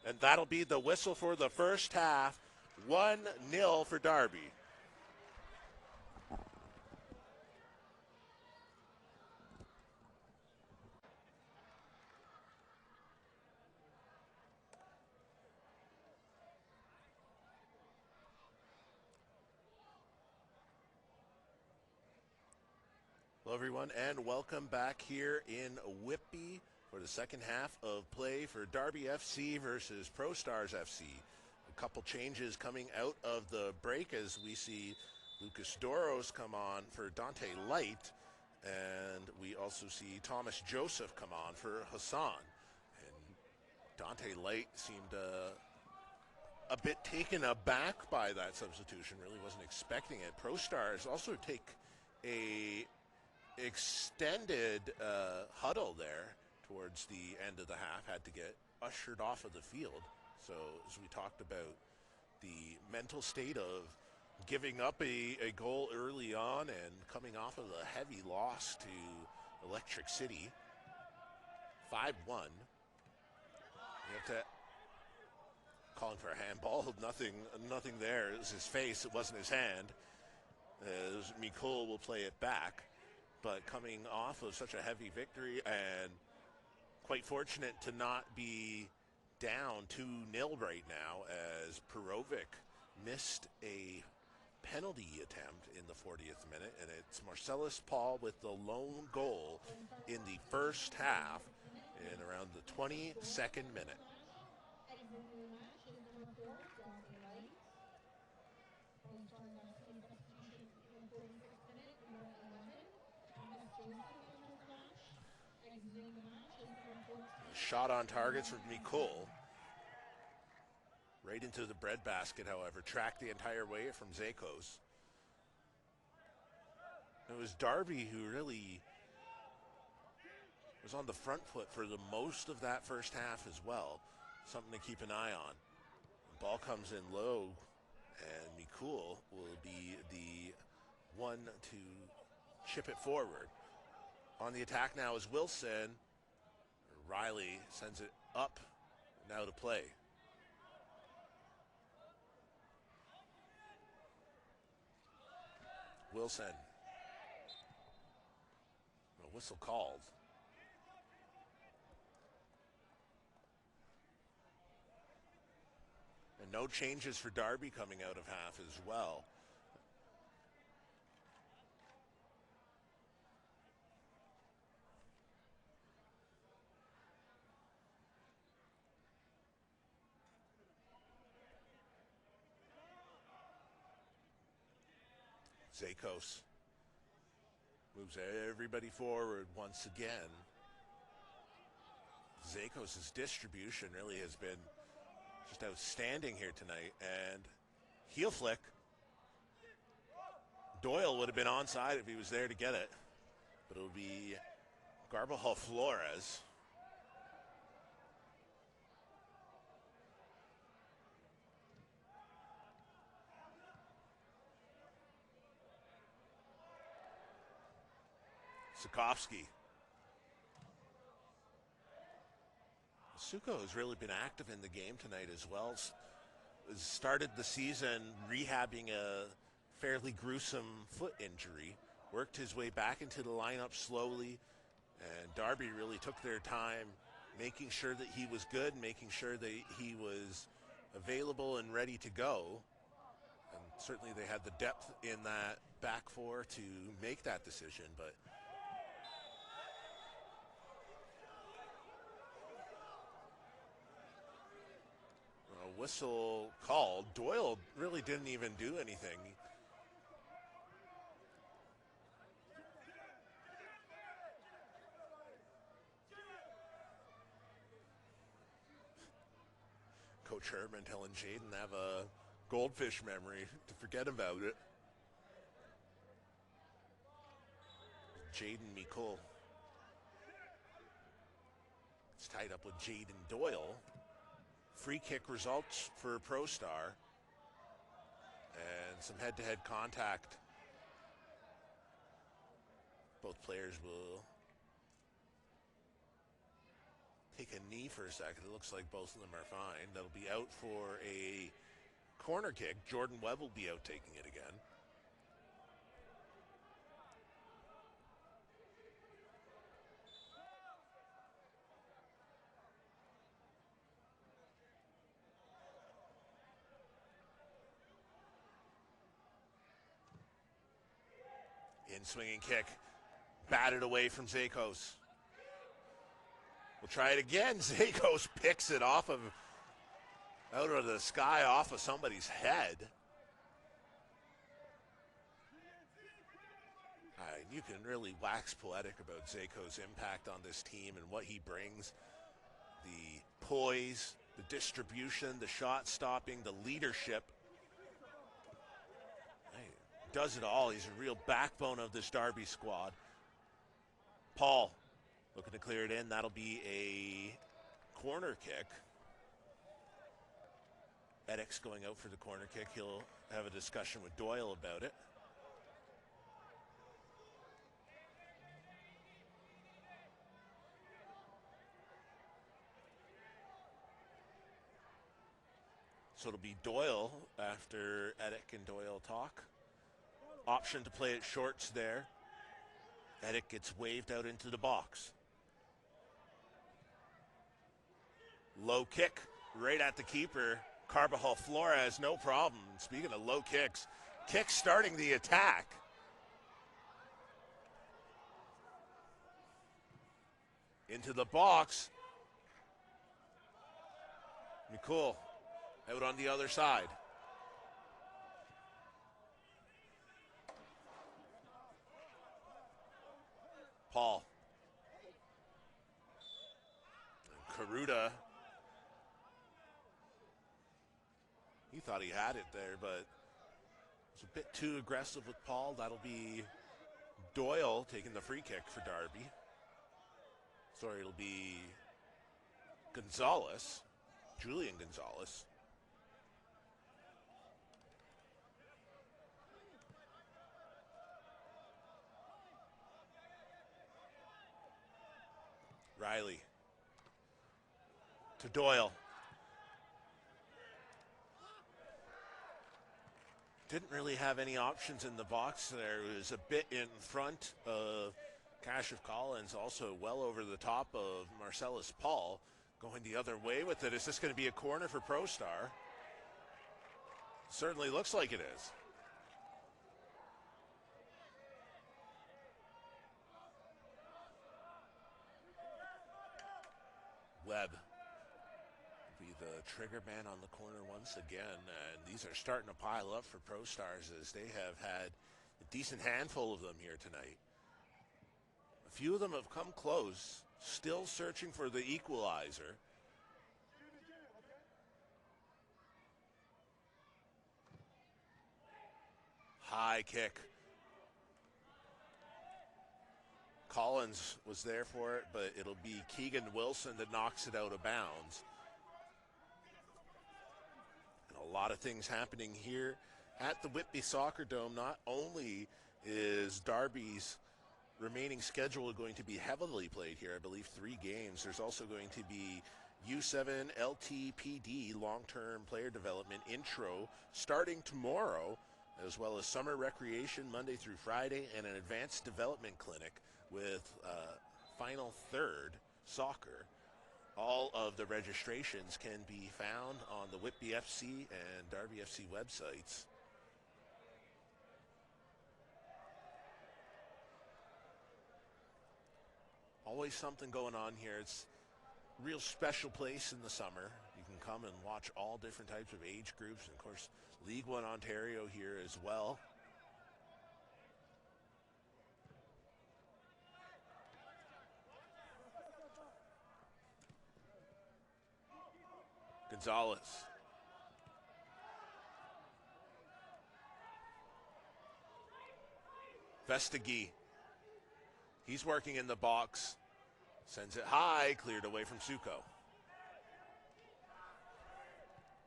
And that'll be the whistle for the first half. 1-0 for Darby. Hello, everyone, and welcome back here in Whitby for the second half of play for Darby FC versus ProStars FC. A couple changes coming out of the break as we see Lucas Doros come on for Dante Light, and we also see Thomas Joseph come on for Hassan. And Dante Light seemed a bit taken aback by that substitution, really wasn't expecting it. ProStars also take a extended huddle there towards the end of the half, had to get ushered off of the field. So as we talked about the mental state of giving up a goal early on and coming off of a heavy loss to Electric City, 5-1. You have to calling for a handball, nothing there. It was his face, it wasn't his hand. Mikul will play it back. But coming off of such a heavy victory and quite fortunate to not be down 2-0 right now, as Perovic missed a penalty attempt in the 40th minute, and it's Marcellus Paul with the lone goal in the first half in around the 22nd minute. Shot on targets from Mikul. Right into the breadbasket, however. Tracked the entire way from Zakos. It was Darby who really was on the front foot for the most of that first half as well. Something to keep an eye on. The ball comes in low, and Mikul will be the one to chip it forward. On the attack now is Wilson. Riley sends it up, now to play. Wilson. A whistle called. And no changes for Darby coming out of half as well. Zakos moves everybody forward once again. Zakos' distribution really has been just outstanding here tonight. And heel flick. Doyle would have been onside if he was there to get it. But it'll be Garbajal Flores. Sikorsky. Suko has really been active in the game tonight as well. Started the season rehabbing a fairly gruesome foot injury. Worked his way back into the lineup slowly. And Darby really took their time making sure that he was good, making sure that he was available and ready to go. And certainly they had the depth in that back four to make that decision, but a whistle called. Doyle really didn't even do anything. Coach Herman telling Jaden have a goldfish memory to forget about it. Jaden Mikul. It's tied up with Jaden Doyle. Free kick results for ProStar. And some head-to-head contact. Both players will take a knee for a second. It looks like both of them are fine. That'll be out for a corner kick. Jordan Webb will be out taking it again. In swinging kick, batted away from Zakos. We'll try it again. Zakos picks it off of, out of the sky, off of somebody's head. You can really wax poetic about Zakos' impact on this team and what he brings. The poise, the distribution, the shot stopping, the leadership. He does it all. He's a real backbone of this Darby squad. Paul looking to clear it in. That'll be a corner kick. Eddick's going out for the corner kick. He'll have a discussion with Doyle about it. So it'll be Doyle after Eddick and Doyle talk. Option to play it shorts there. Eddick gets waved out into the box. Low kick right at the keeper. Carbajal Flores, no problem. Speaking of low kicks, kick starting the attack. Into the box. Mikul out on the other side. Paul. Karuta. He thought he had it there, but it's a bit too aggressive with Paul. That'll be Doyle taking the free kick for Darby. Sorry, it'll be Gonzalez, Julian Gonzalez. Riley to Doyle. Didn't really have any options in the box there. It was a bit in front of Kashif Collins, also well over the top of Marcellus Paul. Going the other way with it. Is this going to be a corner for ProStar? Certainly looks like it is. Webb will be the trigger man on the corner once again, and these are starting to pile up for ProStars as they have had a decent handful of them here tonight. A few of them have come close, still searching for the equalizer. High kick. Collins was there for it, but it'll be Keegan Wilson that knocks it out of bounds. And a lot of things happening here at the Whitby Soccer Dome. Not only is Darby's remaining schedule are going to be heavily played here. I believe 3 games. There's also going to be U7 LTPD long-term player development intro starting tomorrow, as well as summer recreation Monday through Friday, and an advanced development clinic with final third soccer. All of the registrations can be found on the Whitby FC and Darby FC websites. Always something going on here. It's a real special place in the summer. You can come and watch all different types of age groups, and of course League One Ontario here as well. Gonzalez. Vestigui. He's working in the box. Sends it high, cleared away from Suko.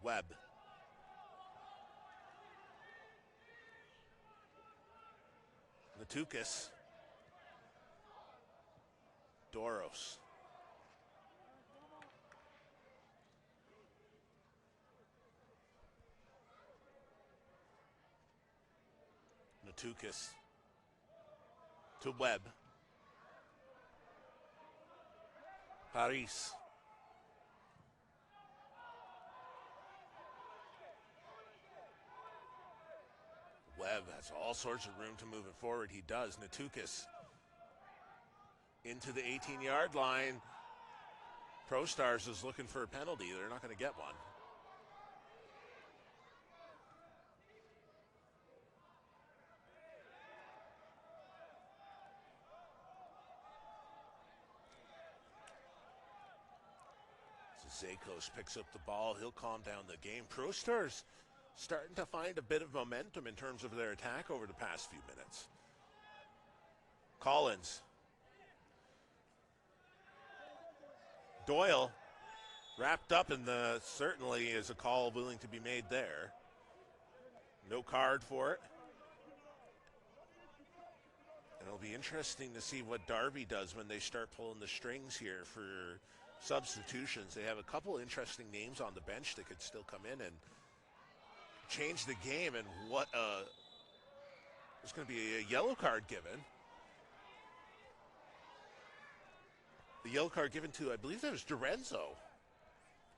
Webb. Natukis. Doros. Natukis. To Webb. Paris. Webb has all sorts of room to move it forward. He does. Natukis into the 18-yard line. ProStars is looking for a penalty. They're not going to get one. Zakos picks up the ball. He'll calm down the game. ProStars starting to find a bit of momentum in terms of their attack over the past few minutes. Collins. Doyle wrapped up in the, certainly is a call willing to be made there. No card for it. And it'll be interesting to see what Darby does when they start pulling the strings here for substitutions. They have a couple interesting names on the bench that could still come in and change the game. And what there's going to be a yellow card given. The yellow card given to, I believe that was Dorenzo.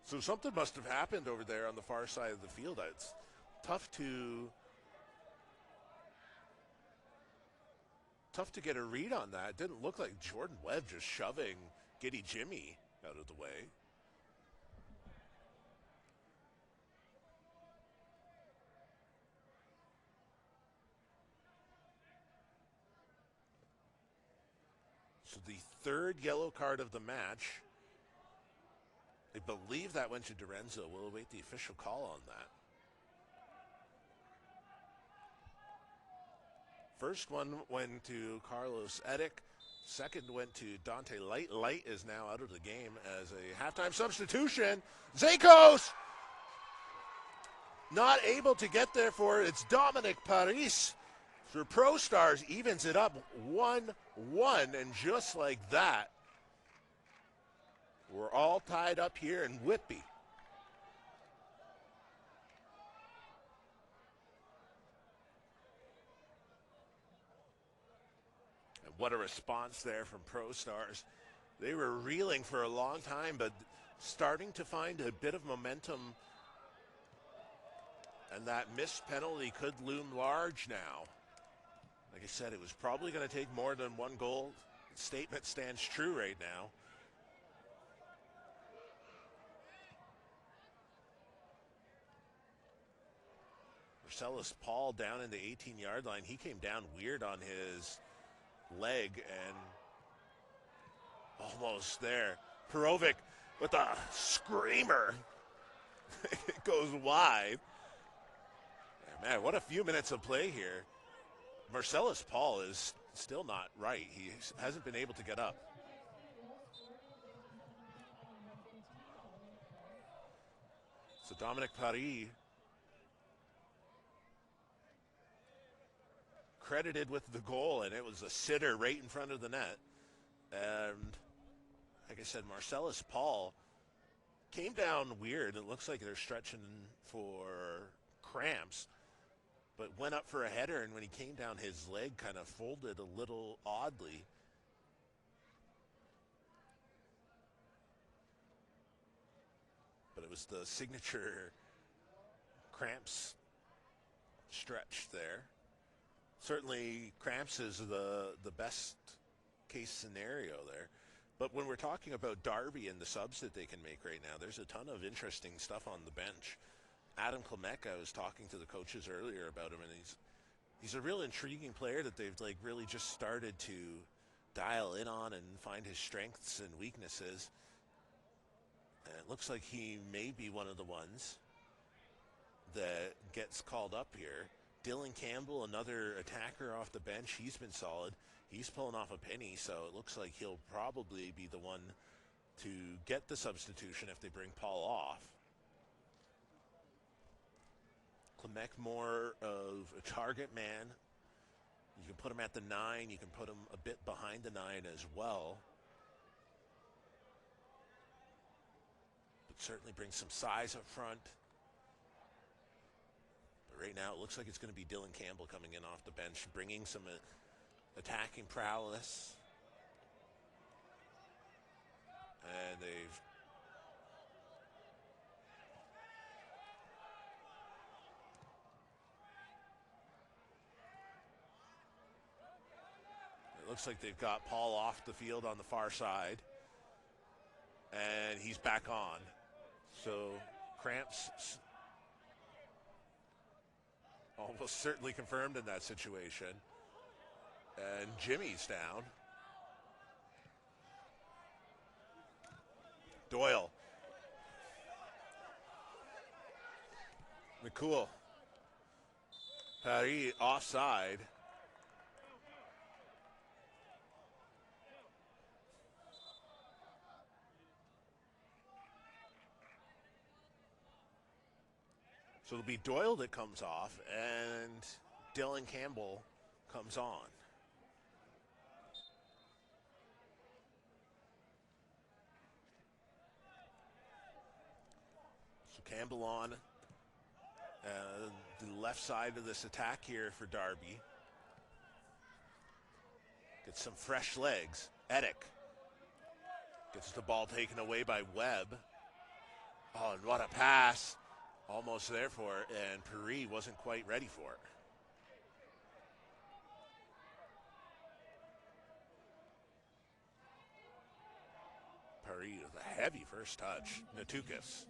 So something must have happened over there on the far side of the field. It's tough to get a read on that. It didn't look like Jordan Webb just shoving Giddy Jimmy out of the way. So the third yellow card of the match. I believe that went to Dorenzo. We'll await the official call on that. First one went to Carlos Edick. Second went to Dante Light. Light is now out of the game as a halftime substitution. Zakos not able to get there for it. It's Dominic Paris for ProStars. Evens it up 1-1. And just like that, we're all tied up here in Whitby. What a response there from ProStars. They were reeling for a long time, but starting to find a bit of momentum. And that missed penalty could loom large now. Like I said, it was probably going to take more than one goal. The statement stands true right now. Marcellus Paul down in the 18-yard line. He came down weird on his leg and almost there. Perovic with a screamer. It goes wide. Man, what a few minutes of play here. Marcellus Paul is still not right. He hasn't been able to get up. So Dominic Paris credited with the goal, and it was a sitter right in front of the net. And like I said, Marcellus Paul came down weird. It looks like they're stretching for cramps, but went up for a header, and when he came down, his leg kind of folded a little oddly. But it was the signature cramps stretch there. Certainly cramps is the best case scenario there. But when we're talking about Darby and the subs that they can make right now, there's a ton of interesting stuff on the bench. Adam Klimek, I was talking to the coaches earlier about him, and he's a real intriguing player that they've like really just started to dial in on and find his strengths and weaknesses. And it looks like he may be one of the ones that gets called up here. Dylan Campbell, another attacker off the bench. He's been solid. He's pulling off a penny, so it looks like he'll probably be the one to get the substitution if they bring Paul off. Klimek more of a target man. You can put him at the 9. You can put him a bit behind the 9 as well. But certainly brings some size up front. But right now it looks like it's going to be Dylan Campbell coming in off the bench, bringing some attacking prowess. And they've looks like they've got Paul off the field on the far side. And he's back on. So cramps almost certainly confirmed in that situation. And Jimmy's down. Doyle. McCool. Paris offside. So it'll be Doyle that comes off, and Dylan Campbell comes on. So Campbell on the left side of this attack here for Darby. Gets some fresh legs. Edick gets the ball taken away by Webb. Oh, and what a pass. Almost there for it, and Paris wasn't quite ready for it. Paris with a heavy first touch. Natukas.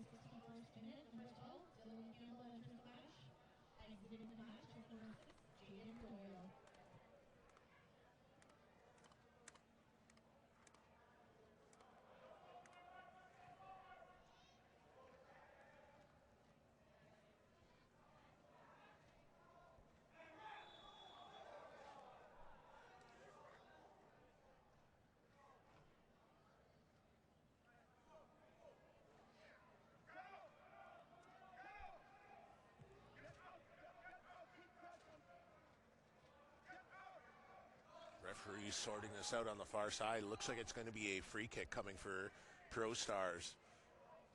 Referee sorting this out on the far side. Looks like it's going to be a free kick coming for ProStars.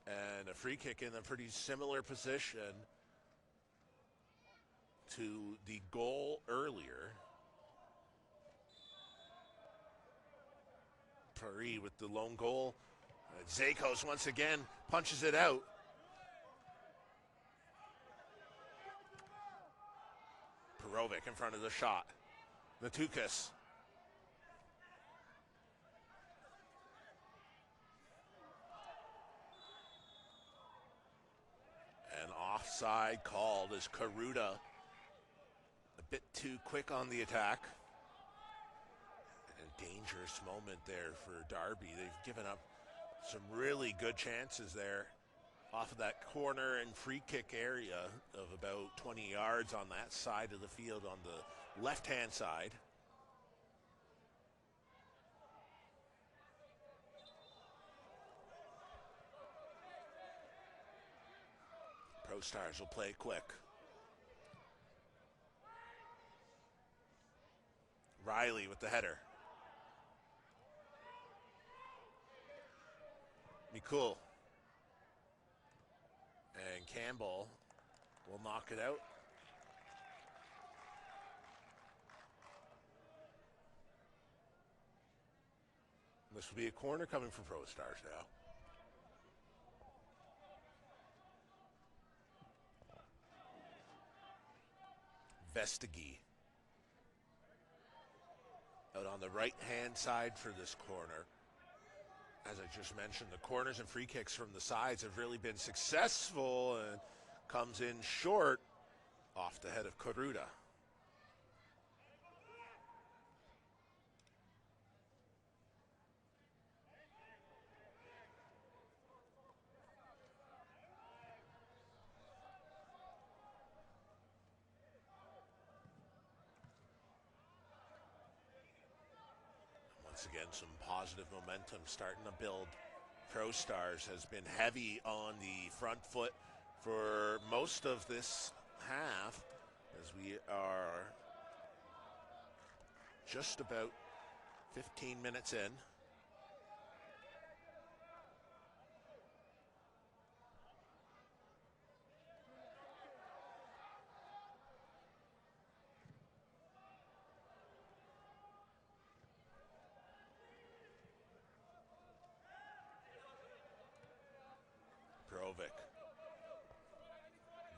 And a free kick in a pretty similar position to the goal earlier. Paris with the lone goal. Zakos once again punches it out. Perovic in front of the shot. Natukas. And offside called as Karuta a bit too quick on the attack. And a dangerous moment there for Darby. They've given up some really good chances there off of that corner and free kick area of about 20 yards on that side of the field on the left-hand side. ProStars will play quick. Riley with the header. Mikul. And Campbell will knock it out. This will be a corner coming from ProStars now. Vestigui out on the right-hand side for this corner. As I just mentioned, the corners and free kicks from the sides have really been successful, and comes in short off the head of Karuta. Once again, some positive momentum starting to build. ProStars has been heavy on the front foot for most of this half, as we are just about 15 minutes in.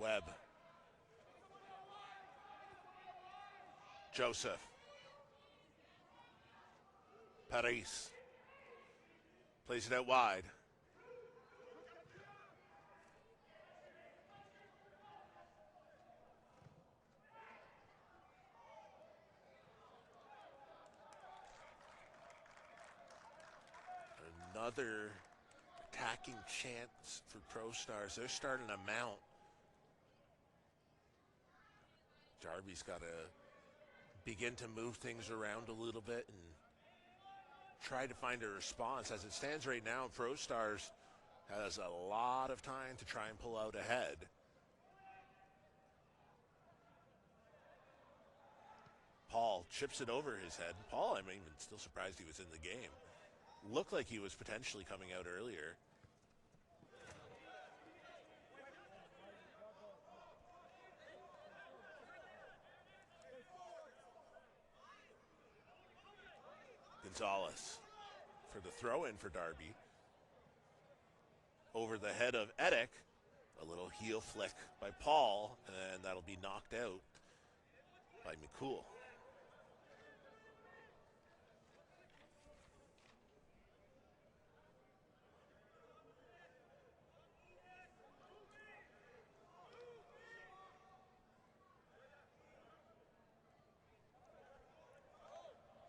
Webb. Joseph. Paris. Plays it out wide. Another attacking chance for ProStars. They're starting to mount. Darby's got to begin to move things around a little bit and try to find a response. As it stands right now, ProStars has a lot of time to try and pull out ahead. Paul chips it over his head. Paul, I'm even still surprised he was in the game. Looked like he was potentially coming out earlier. Gonzalez for the throw-in for Darby. Over the head of Edick. A little heel flick by Paul, and that'll be knocked out by Mikul.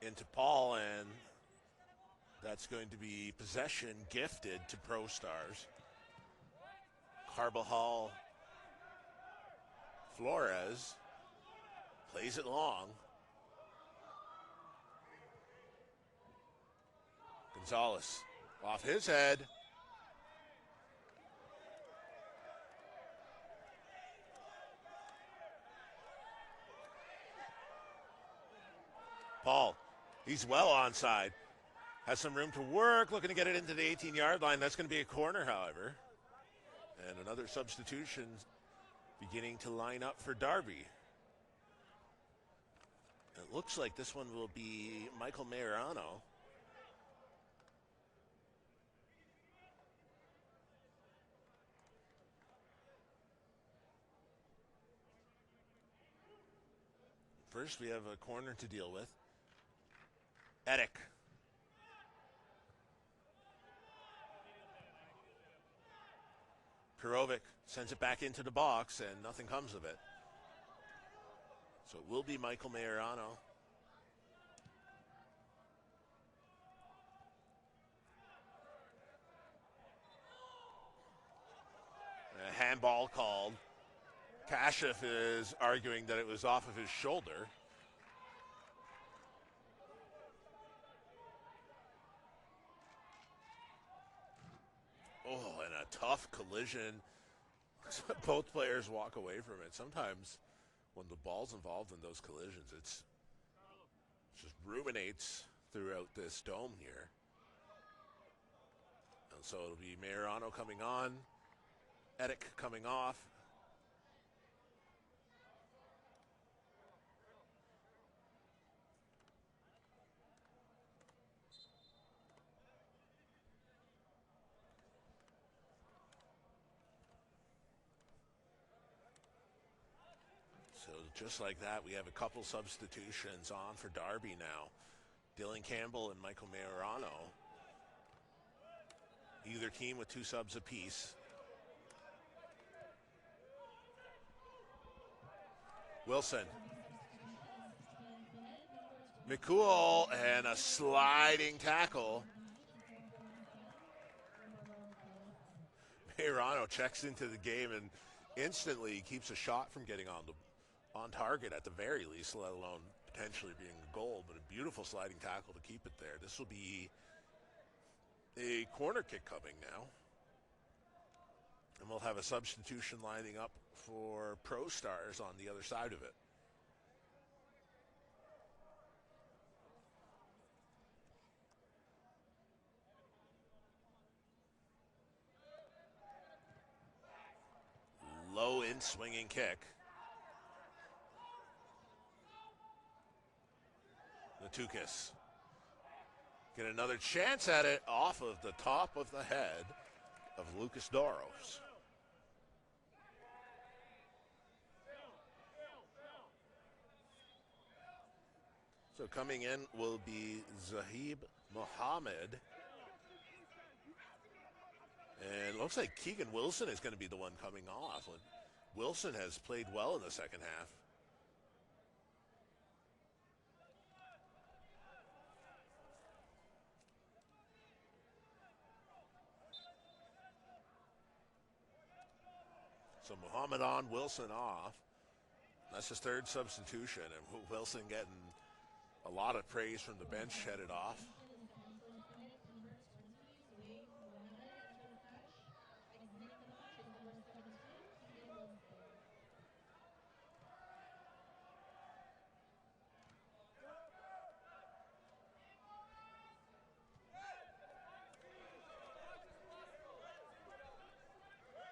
Into Paul, and that's going to be possession gifted to ProStars. Carbajal Flores plays it long. Gonzalez off his head. Paul. He's well onside. Has some room to work, looking to get it into the 18-yard line. That's going to be a corner, however. And another substitution beginning to line up for Darby. It looks like this one will be Michael Mayorano. First, we have a corner to deal with. Edick. Perovic sends it back into the box, and nothing comes of it. So it will be Michael Mayorano. A handball called. Kashif is arguing that it was off of his shoulder. Oh, and a tough collision. Both players walk away from it. Sometimes when the ball's involved in those collisions, it's Just ruminates throughout this dome here. And so it'll be Majorano coming on, Edic coming off. So just like that, we have a couple substitutions on for Darby now. Dylan Campbell and Michael Majorano. Either team with 2 subs apiece. Wilson. McCool and a sliding tackle. Majorano checks into the game and instantly keeps a shot from getting on target at the very least, let alone potentially being a goal, but a beautiful sliding tackle to keep it there. This will be a corner kick coming now. And we'll have a substitution lining up for ProStars on the other side of it. Low in swinging kick. Natukas. Get another chance at it off of the top of the head of Lucas Doros. So coming in will be Zahib Mohammed. And it looks like Keegan Wilson is going to be the one coming off. Wilson has played well in the second half. So Muhammad on, Wilson off. That's his 3rd substitution, and Wilson getting a lot of praise from the bench headed off.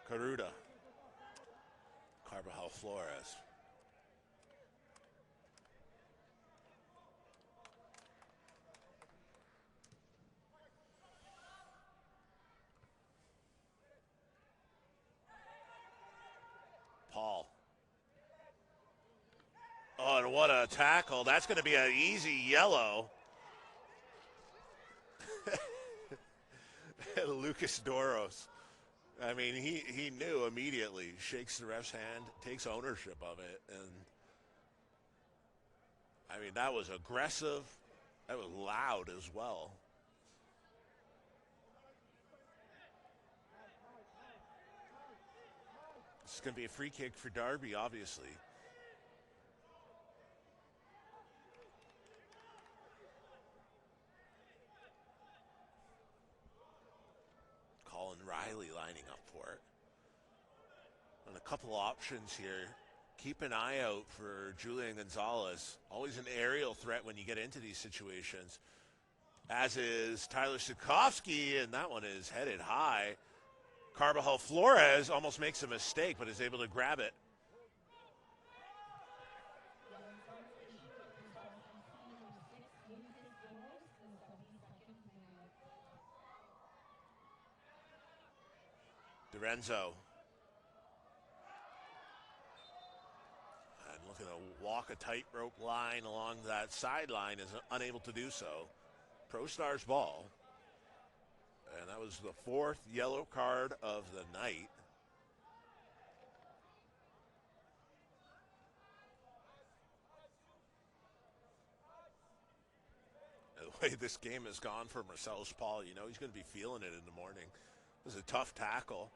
Caruda. Carvajal Flores. Paul. Oh, and what a tackle. That's going to be an easy yellow. Lucas Doros. I mean, he knew immediately. Shakes the ref's hand, takes ownership of it. And, I mean, that was aggressive. That was loud as well. It's going to be a free kick for Darby, obviously. Colin Riley lining up for it. And a couple options here. Keep an eye out for Julian Gonzalez. Always an aerial threat when you get into these situations. As is Tyler Sikorsky, and that one is headed high. Carvajal Flores almost makes a mistake, but is able to grab it. Lorenzo. And looking to walk a tightrope line along that sideline, is unable to do so. ProStars ball. And that was the 4th yellow card of the night. And the way this game has gone for Marcellus Paul, you know he's going to be feeling it in the morning. It was a tough tackle.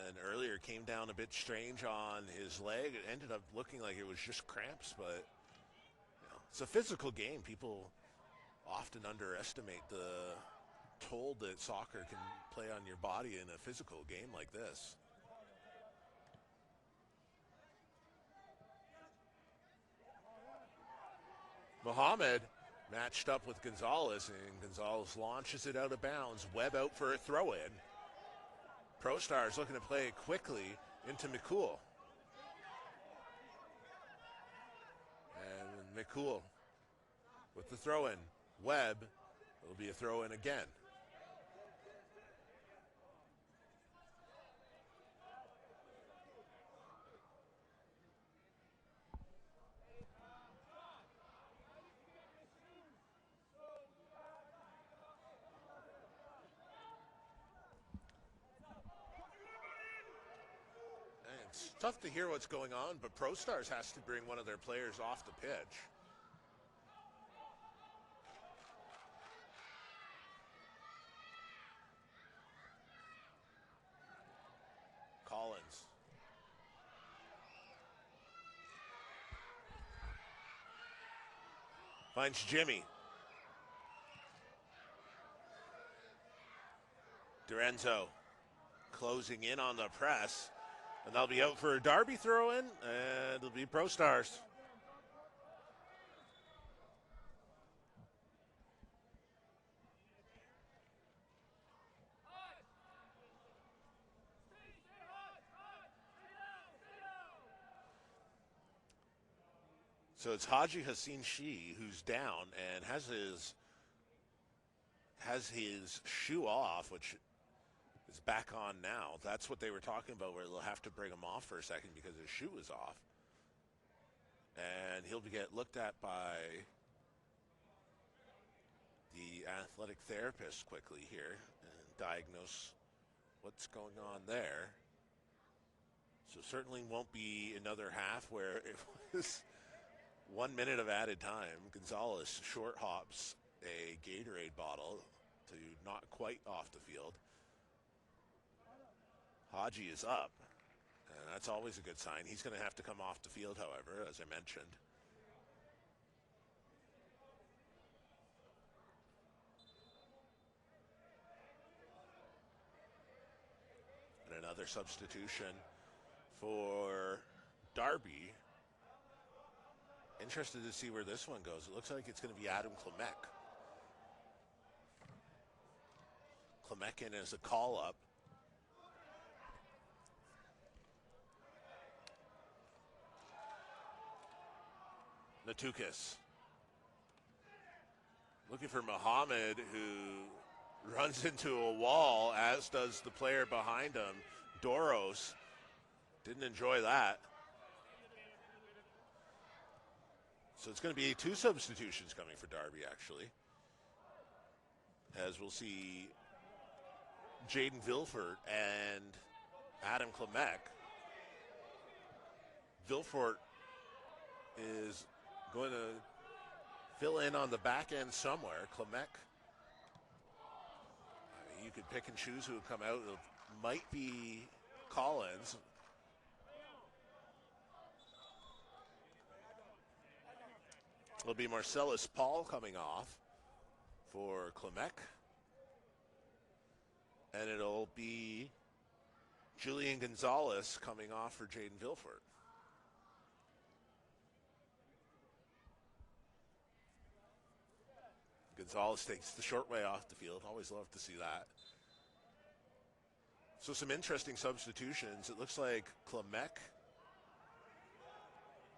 And earlier came down a bit strange on his leg. It ended up looking like it was just cramps, but you know, it's a physical game. People often underestimate the toll that soccer can play on your body in a physical game like this. Mohammed matched up with Gonzalez, and Gonzalez launches it out of bounds. Webb out for a throw-in. ProStars looking to play it quickly into McCool. And McCool with the throw-in. Webb, it'll be a throw-in again. It's tough to hear what's going on, but ProStars has to bring one of their players off the pitch. Collins. Finds Jimmy. Dorenzo closing in on the press. And they'll be out for a Darby throw-in, and it'll be ProStars. So it's Haji Hassan Shi who's down and has his shoe off, which is back on now. That's what they were talking about, where they'll have to bring him off for a second because his shoe is off. And he'll get looked at by the athletic therapist quickly here and diagnose what's going on there. So certainly won't be another half where it was 1 minute of added time. Gonzalez short hops a Gatorade bottle to not quite off the field. Haji is up, and that's always a good sign. He's going to have to come off the field, however, as I mentioned. And another substitution for Darby. Interested to see where this one goes. It looks like it's going to be Adam Klemek. Klemek in as a call-up. Natukis. Looking for Muhammad, who runs into a wall, as does the player behind him, Doros. Didn't enjoy that. So it's going to be 2 substitutions coming for Darby, actually. As we'll see Jaden Vilfort and Adam Klemek. Vilfort is going to fill in on the back end somewhere. Klemek, you could pick and choose who would come out. It might be Collins. It'll be Marcellus Paul coming off for Klemek. And it'll be Julian Gonzalez coming off for Jaden Vilfort. Gonzalez takes the short way off the field. Always love to see that. So some interesting substitutions. It looks like Klemek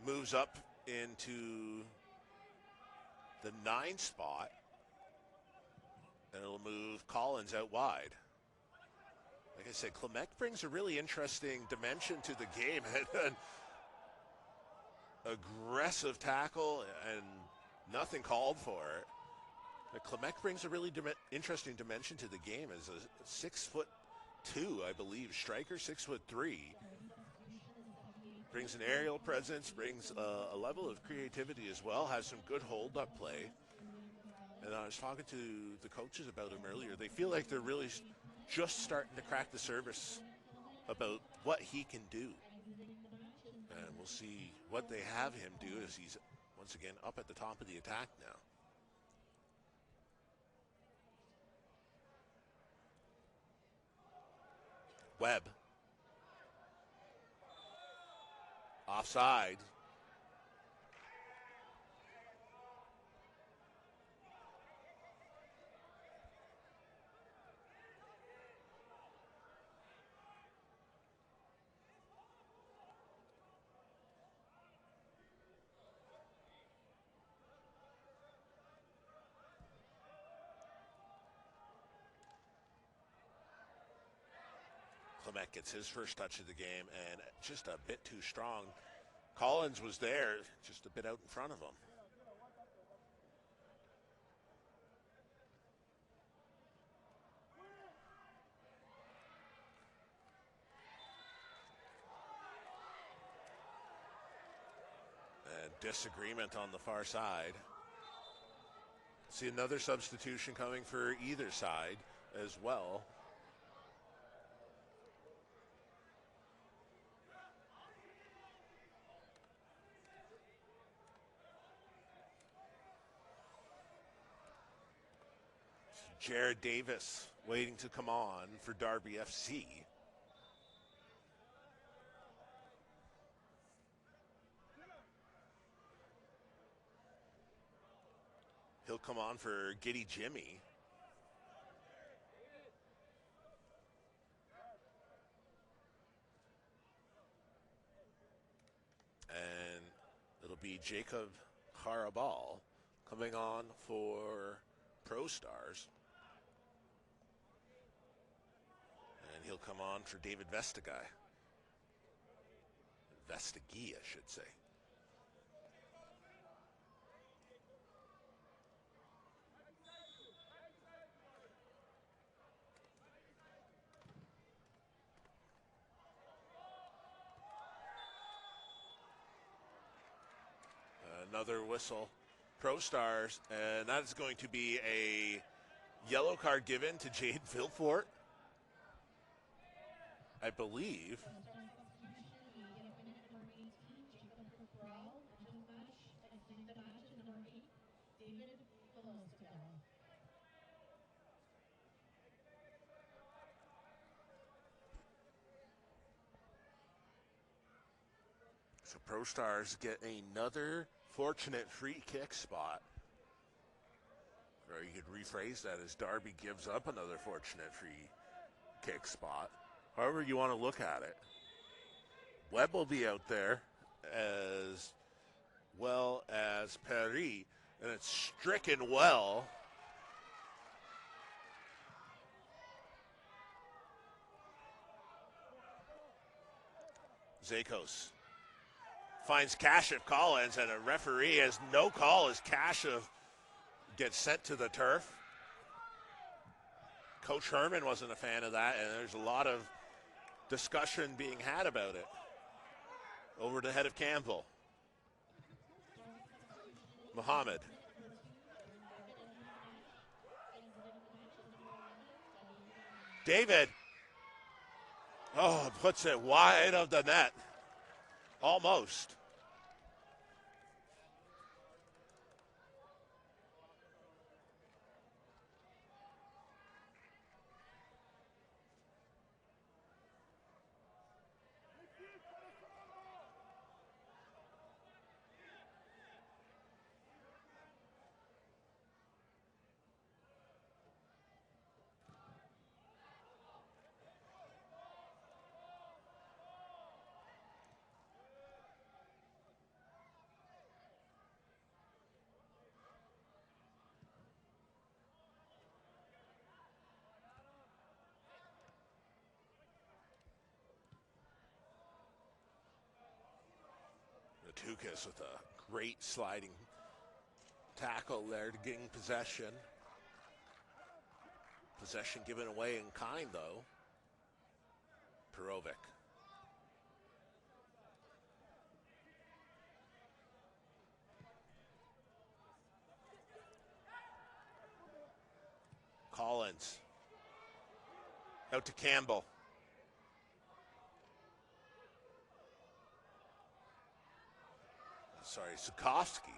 moves up into the 9 spot, and it'll move Collins out wide. Like I said, Klemek brings a really interesting dimension to the game. An aggressive tackle and nothing called for it. But Klemek brings a really interesting dimension to the game as a 6'2", I believe, striker, 6'3". Brings an aerial presence, brings a level of creativity as well, has some good hold-up play. And I was talking to the coaches about him earlier. They feel like they're really just starting to crack the surface about what he can do. And we'll see what they have him do as he's, once again, up at the top of the attack now. Webb. Offside. Clement gets his first touch of the game, and just a bit too strong. Collins was there, just a bit out in front of him. And disagreement on the far side. See another substitution coming for either side as well. Jared Davis waiting to come on for Darby FC. He'll come on for Giddy Jimmy. And it'll be Jacob Harabal coming on for ProStars. And he'll come on for David Vestagai. Vestagi, I should say. Another whistle. ProStars, and that is going to be a yellow card given to Jade Vilfort, I believe. So ProStars get another fortunate free kick spot. Or you could rephrase that as Darby gives up another fortunate free kick spot. However you want to look at it. Webb will be out there as well as Perry, and it's stricken well. Zakos finds Kashev Collins, and a referee has no call as Kashev gets sent to the turf. Coach Herman wasn't a fan of that, and there's a lot of discussion being had about it. Over the head of Campbell. Muhammad. David. Oh, puts it wide of the net. Almost. Tukas with a great sliding tackle there to gain possession. Possession given away in kind, though. Perovic. Collins. Out to Campbell. Sorry, Sukowski.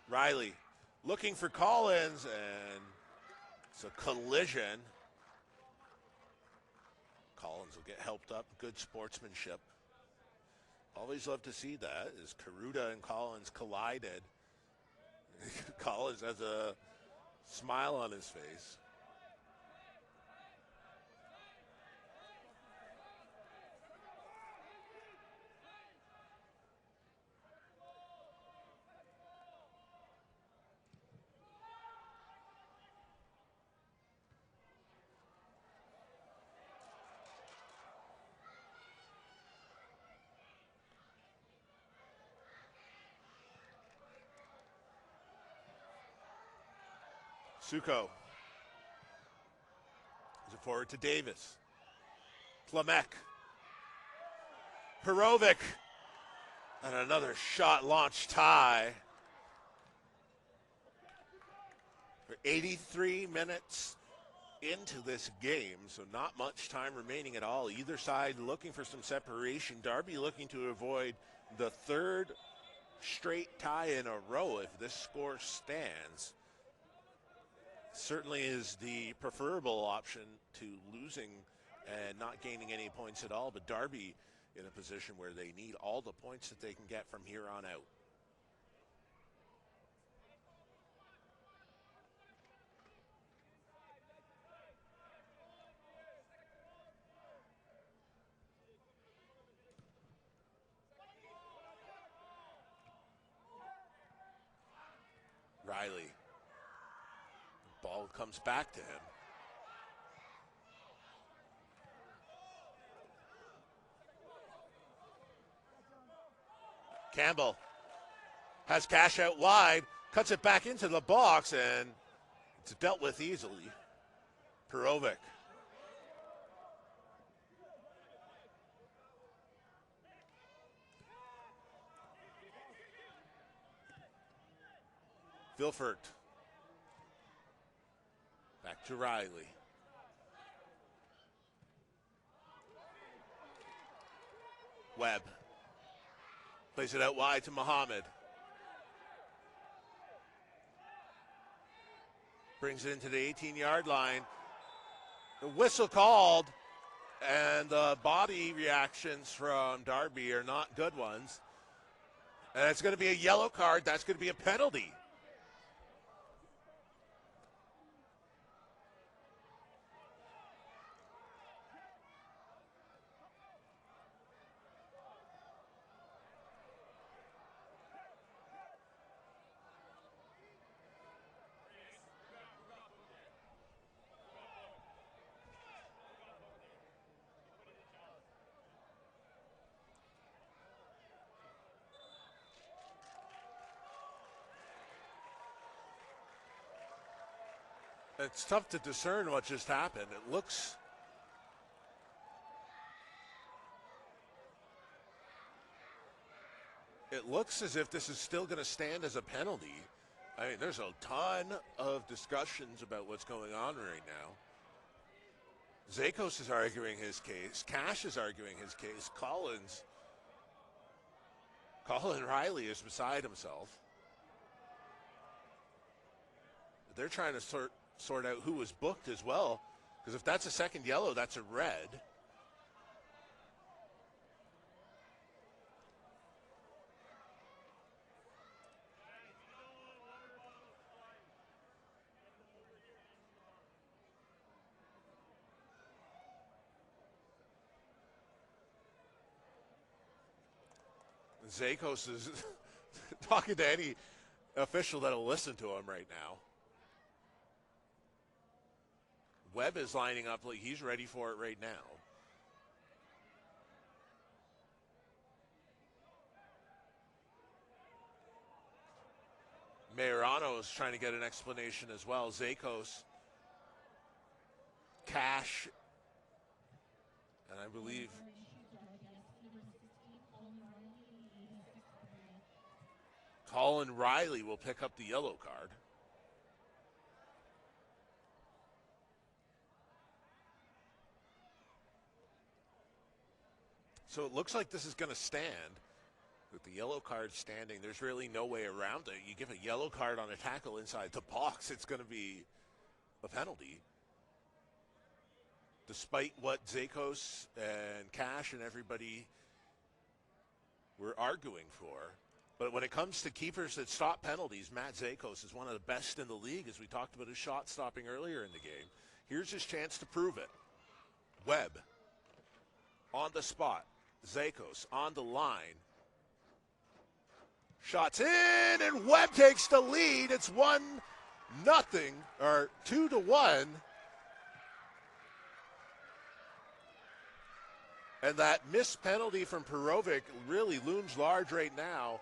Riley looking for Collins, and it's a collision. Collins will get helped up. Good sportsmanship. Always love to see that as Karuda and Collins collided. Collins has a smile on his face. Suko. Is it forward to Davis. Plamek. Perovic. And another shot launch tie. For 83 minutes into this game, so not much time remaining at all. Either side looking for some separation. Darby looking to avoid the third straight tie in a row if this score stands. Certainly is the preferable option to losing and not gaining any points at all, but Darby in a position where they need all the points that they can get from here on out. Riley. Ball comes back to him. Campbell has Cash out wide, cuts it back into the box, and it's dealt with easily. Perovic. Vilfert. Back to Riley. Webb. Plays it out wide to Muhammad. Brings it into the 18-yard line. The whistle called, and the body reactions from Darby are not good ones. And it's going to be a yellow card. That's going to be a penalty. It's tough to discern what just happened. It looks as if this is still going to stand as a penalty. I mean, there's a ton of discussions about what's going on right now. Zakos is arguing his case. Cash is arguing his case. Colin Riley is beside himself. They're trying to sort out who was booked as well, because if that's a second yellow, that's a red. Zakos is talking to any official that'll listen to him right now. Webb is lining up like he's ready for it right now. Mayorano is trying to get an explanation as well. Zakos, Cash, and I believe Colin Riley will pick up the yellow card. So it looks like this is going to stand. With the yellow card standing, there's really no way around it. You give a yellow card on a tackle inside the box, it's going to be a penalty. Despite what Zakos and Cash and everybody were arguing for. But when it comes to keepers that stop penalties, Matt Zakos is one of the best in the league, as we talked about his shot stopping earlier in the game. Here's his chance to prove it. Webb on the spot. Zakos on the line. Shots in, and Webb takes the lead. It's 1-0, or 2-1. And that missed penalty from Perovic really looms large right now,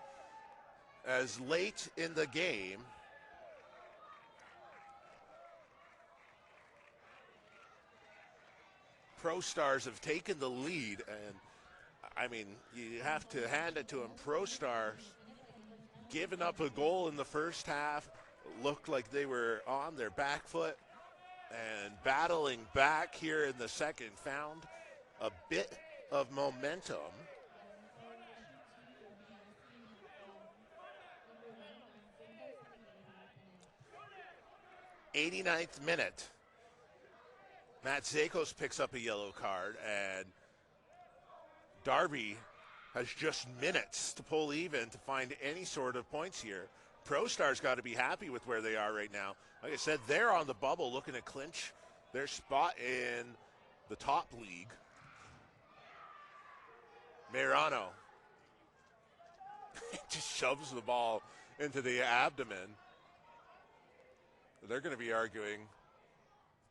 as late in the game ProStars have taken the lead, and I mean, you have to hand it to them. ProStars giving up a goal in the first half, looked like they were on their back foot, and battling back here in the second, found a bit of momentum. '89th minute. Matt Zakos picks up a yellow card, and Darby has just minutes to pull even to find any sort of points here. ProStar's got to be happy with where they are right now. Like I said, they're on the bubble looking to clinch their spot in the top league. Meirano just shoves the ball into the abdomen. They're going to be arguing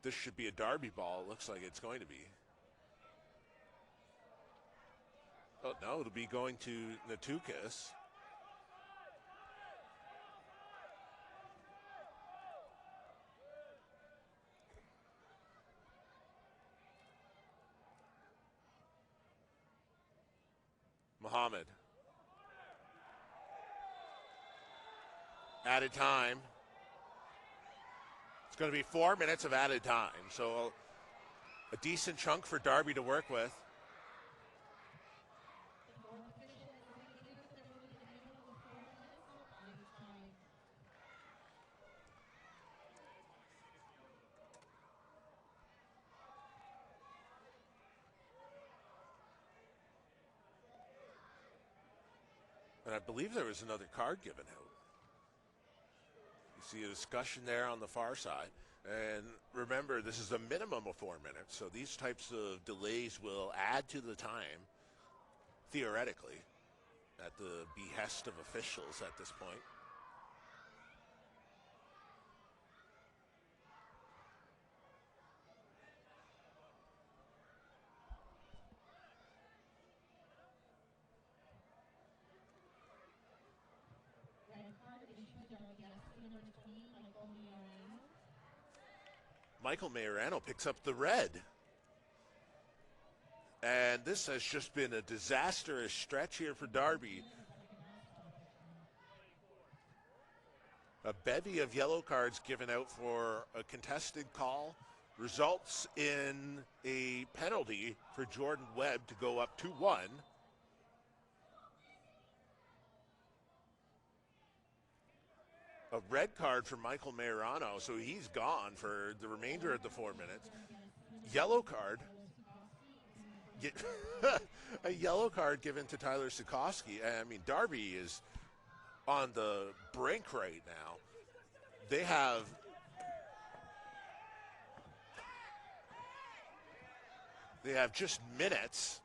this should be a Darby ball. It looks like it's going to be. Oh, no, it'll be going to Natukas. Muhammad. Added time. It's going to be 4 minutes of added time, so a decent chunk for Darby to work with. And I believe there was another card given out. You see a discussion there on the far side. And remember, this is a minimum of 4 minutes, so these types of delays will add to the time, theoretically, at the behest of officials at this point. Michael Meirano picks up the red. And this has just been a disastrous stretch here for Darby. A bevy of yellow cards given out for a contested call results in a penalty for Jordan Webb to go up 2-1. A red card for Michael Meirano, so he's gone for the remainder of the 4 minutes. Yellow card. A yellow card given to Tyler Sikorsky. I mean, Darby is on the brink right now. They have just minutes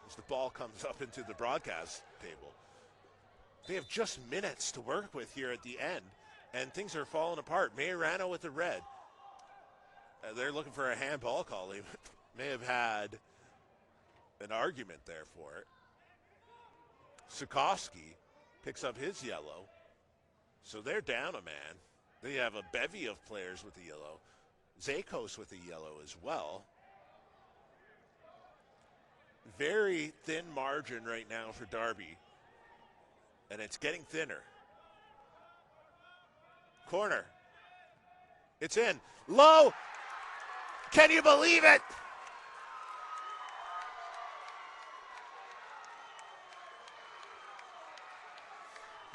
as the ball comes up into the broadcast table. They have just minutes to work with here at the end, and things are falling apart. Meirano with the red. They're looking for a handball call. They may have had an argument there for it. Sikorsky picks up his yellow. So they're down a man. They have a bevy of players with the yellow. Zakos with the yellow as well. Very thin margin right now for Darby. And it's getting thinner. Corner. It's in. Low. Can you believe it?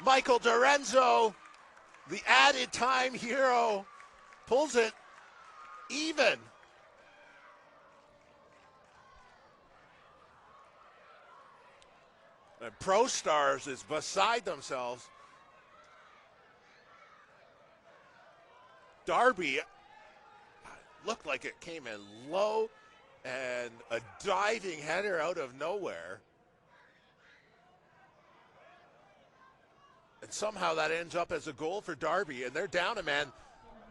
Michael Dorenzo, the added time hero, pulls it even. And ProStars is beside themselves. Darby looked like it came in low and a diving header out of nowhere. And somehow that ends up as a goal for Darby, and they're down a man.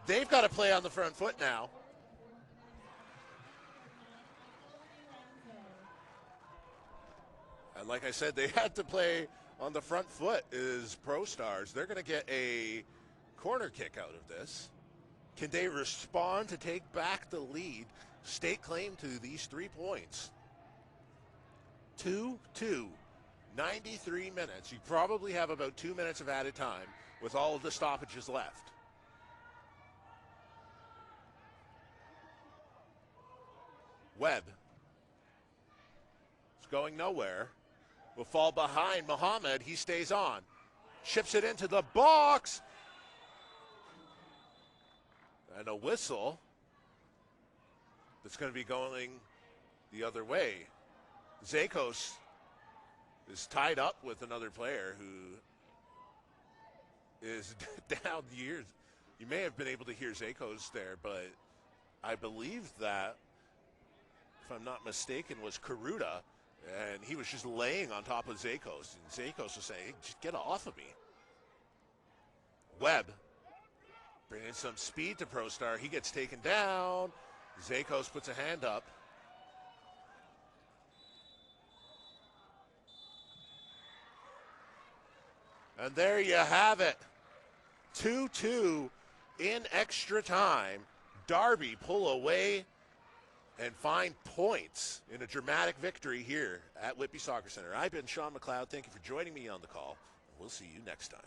They've got to play on the front foot now. And like I said, they had to play on the front foot is ProStars. They're going to get a corner kick out of this. Can they respond to take back the lead? stake claim to these 3 points. 2-2. 93 minutes. You probably have about 2 minutes of added time with all of the stoppages left. Webb. It's going nowhere. Will fall behind Muhammad. He stays on. Chips it into the box. And a whistle that's going to be going the other way. Zakos is tied up with another player who is down years. You may have been able to hear Zakos there, but I believe that, if I'm not mistaken, was Karuta, and he was just laying on top of Zakos, and Zakos was saying, hey, just get off of me. Webb bringing some speed to ProStar. He gets taken down. Zakos puts a hand up. And there you have it. 2-2 in extra time. Darby pull away and find points in a dramatic victory here at Whitby Soccer Center. I've been Sean McLeod. Thank you for joining me on the call. We'll see you next time.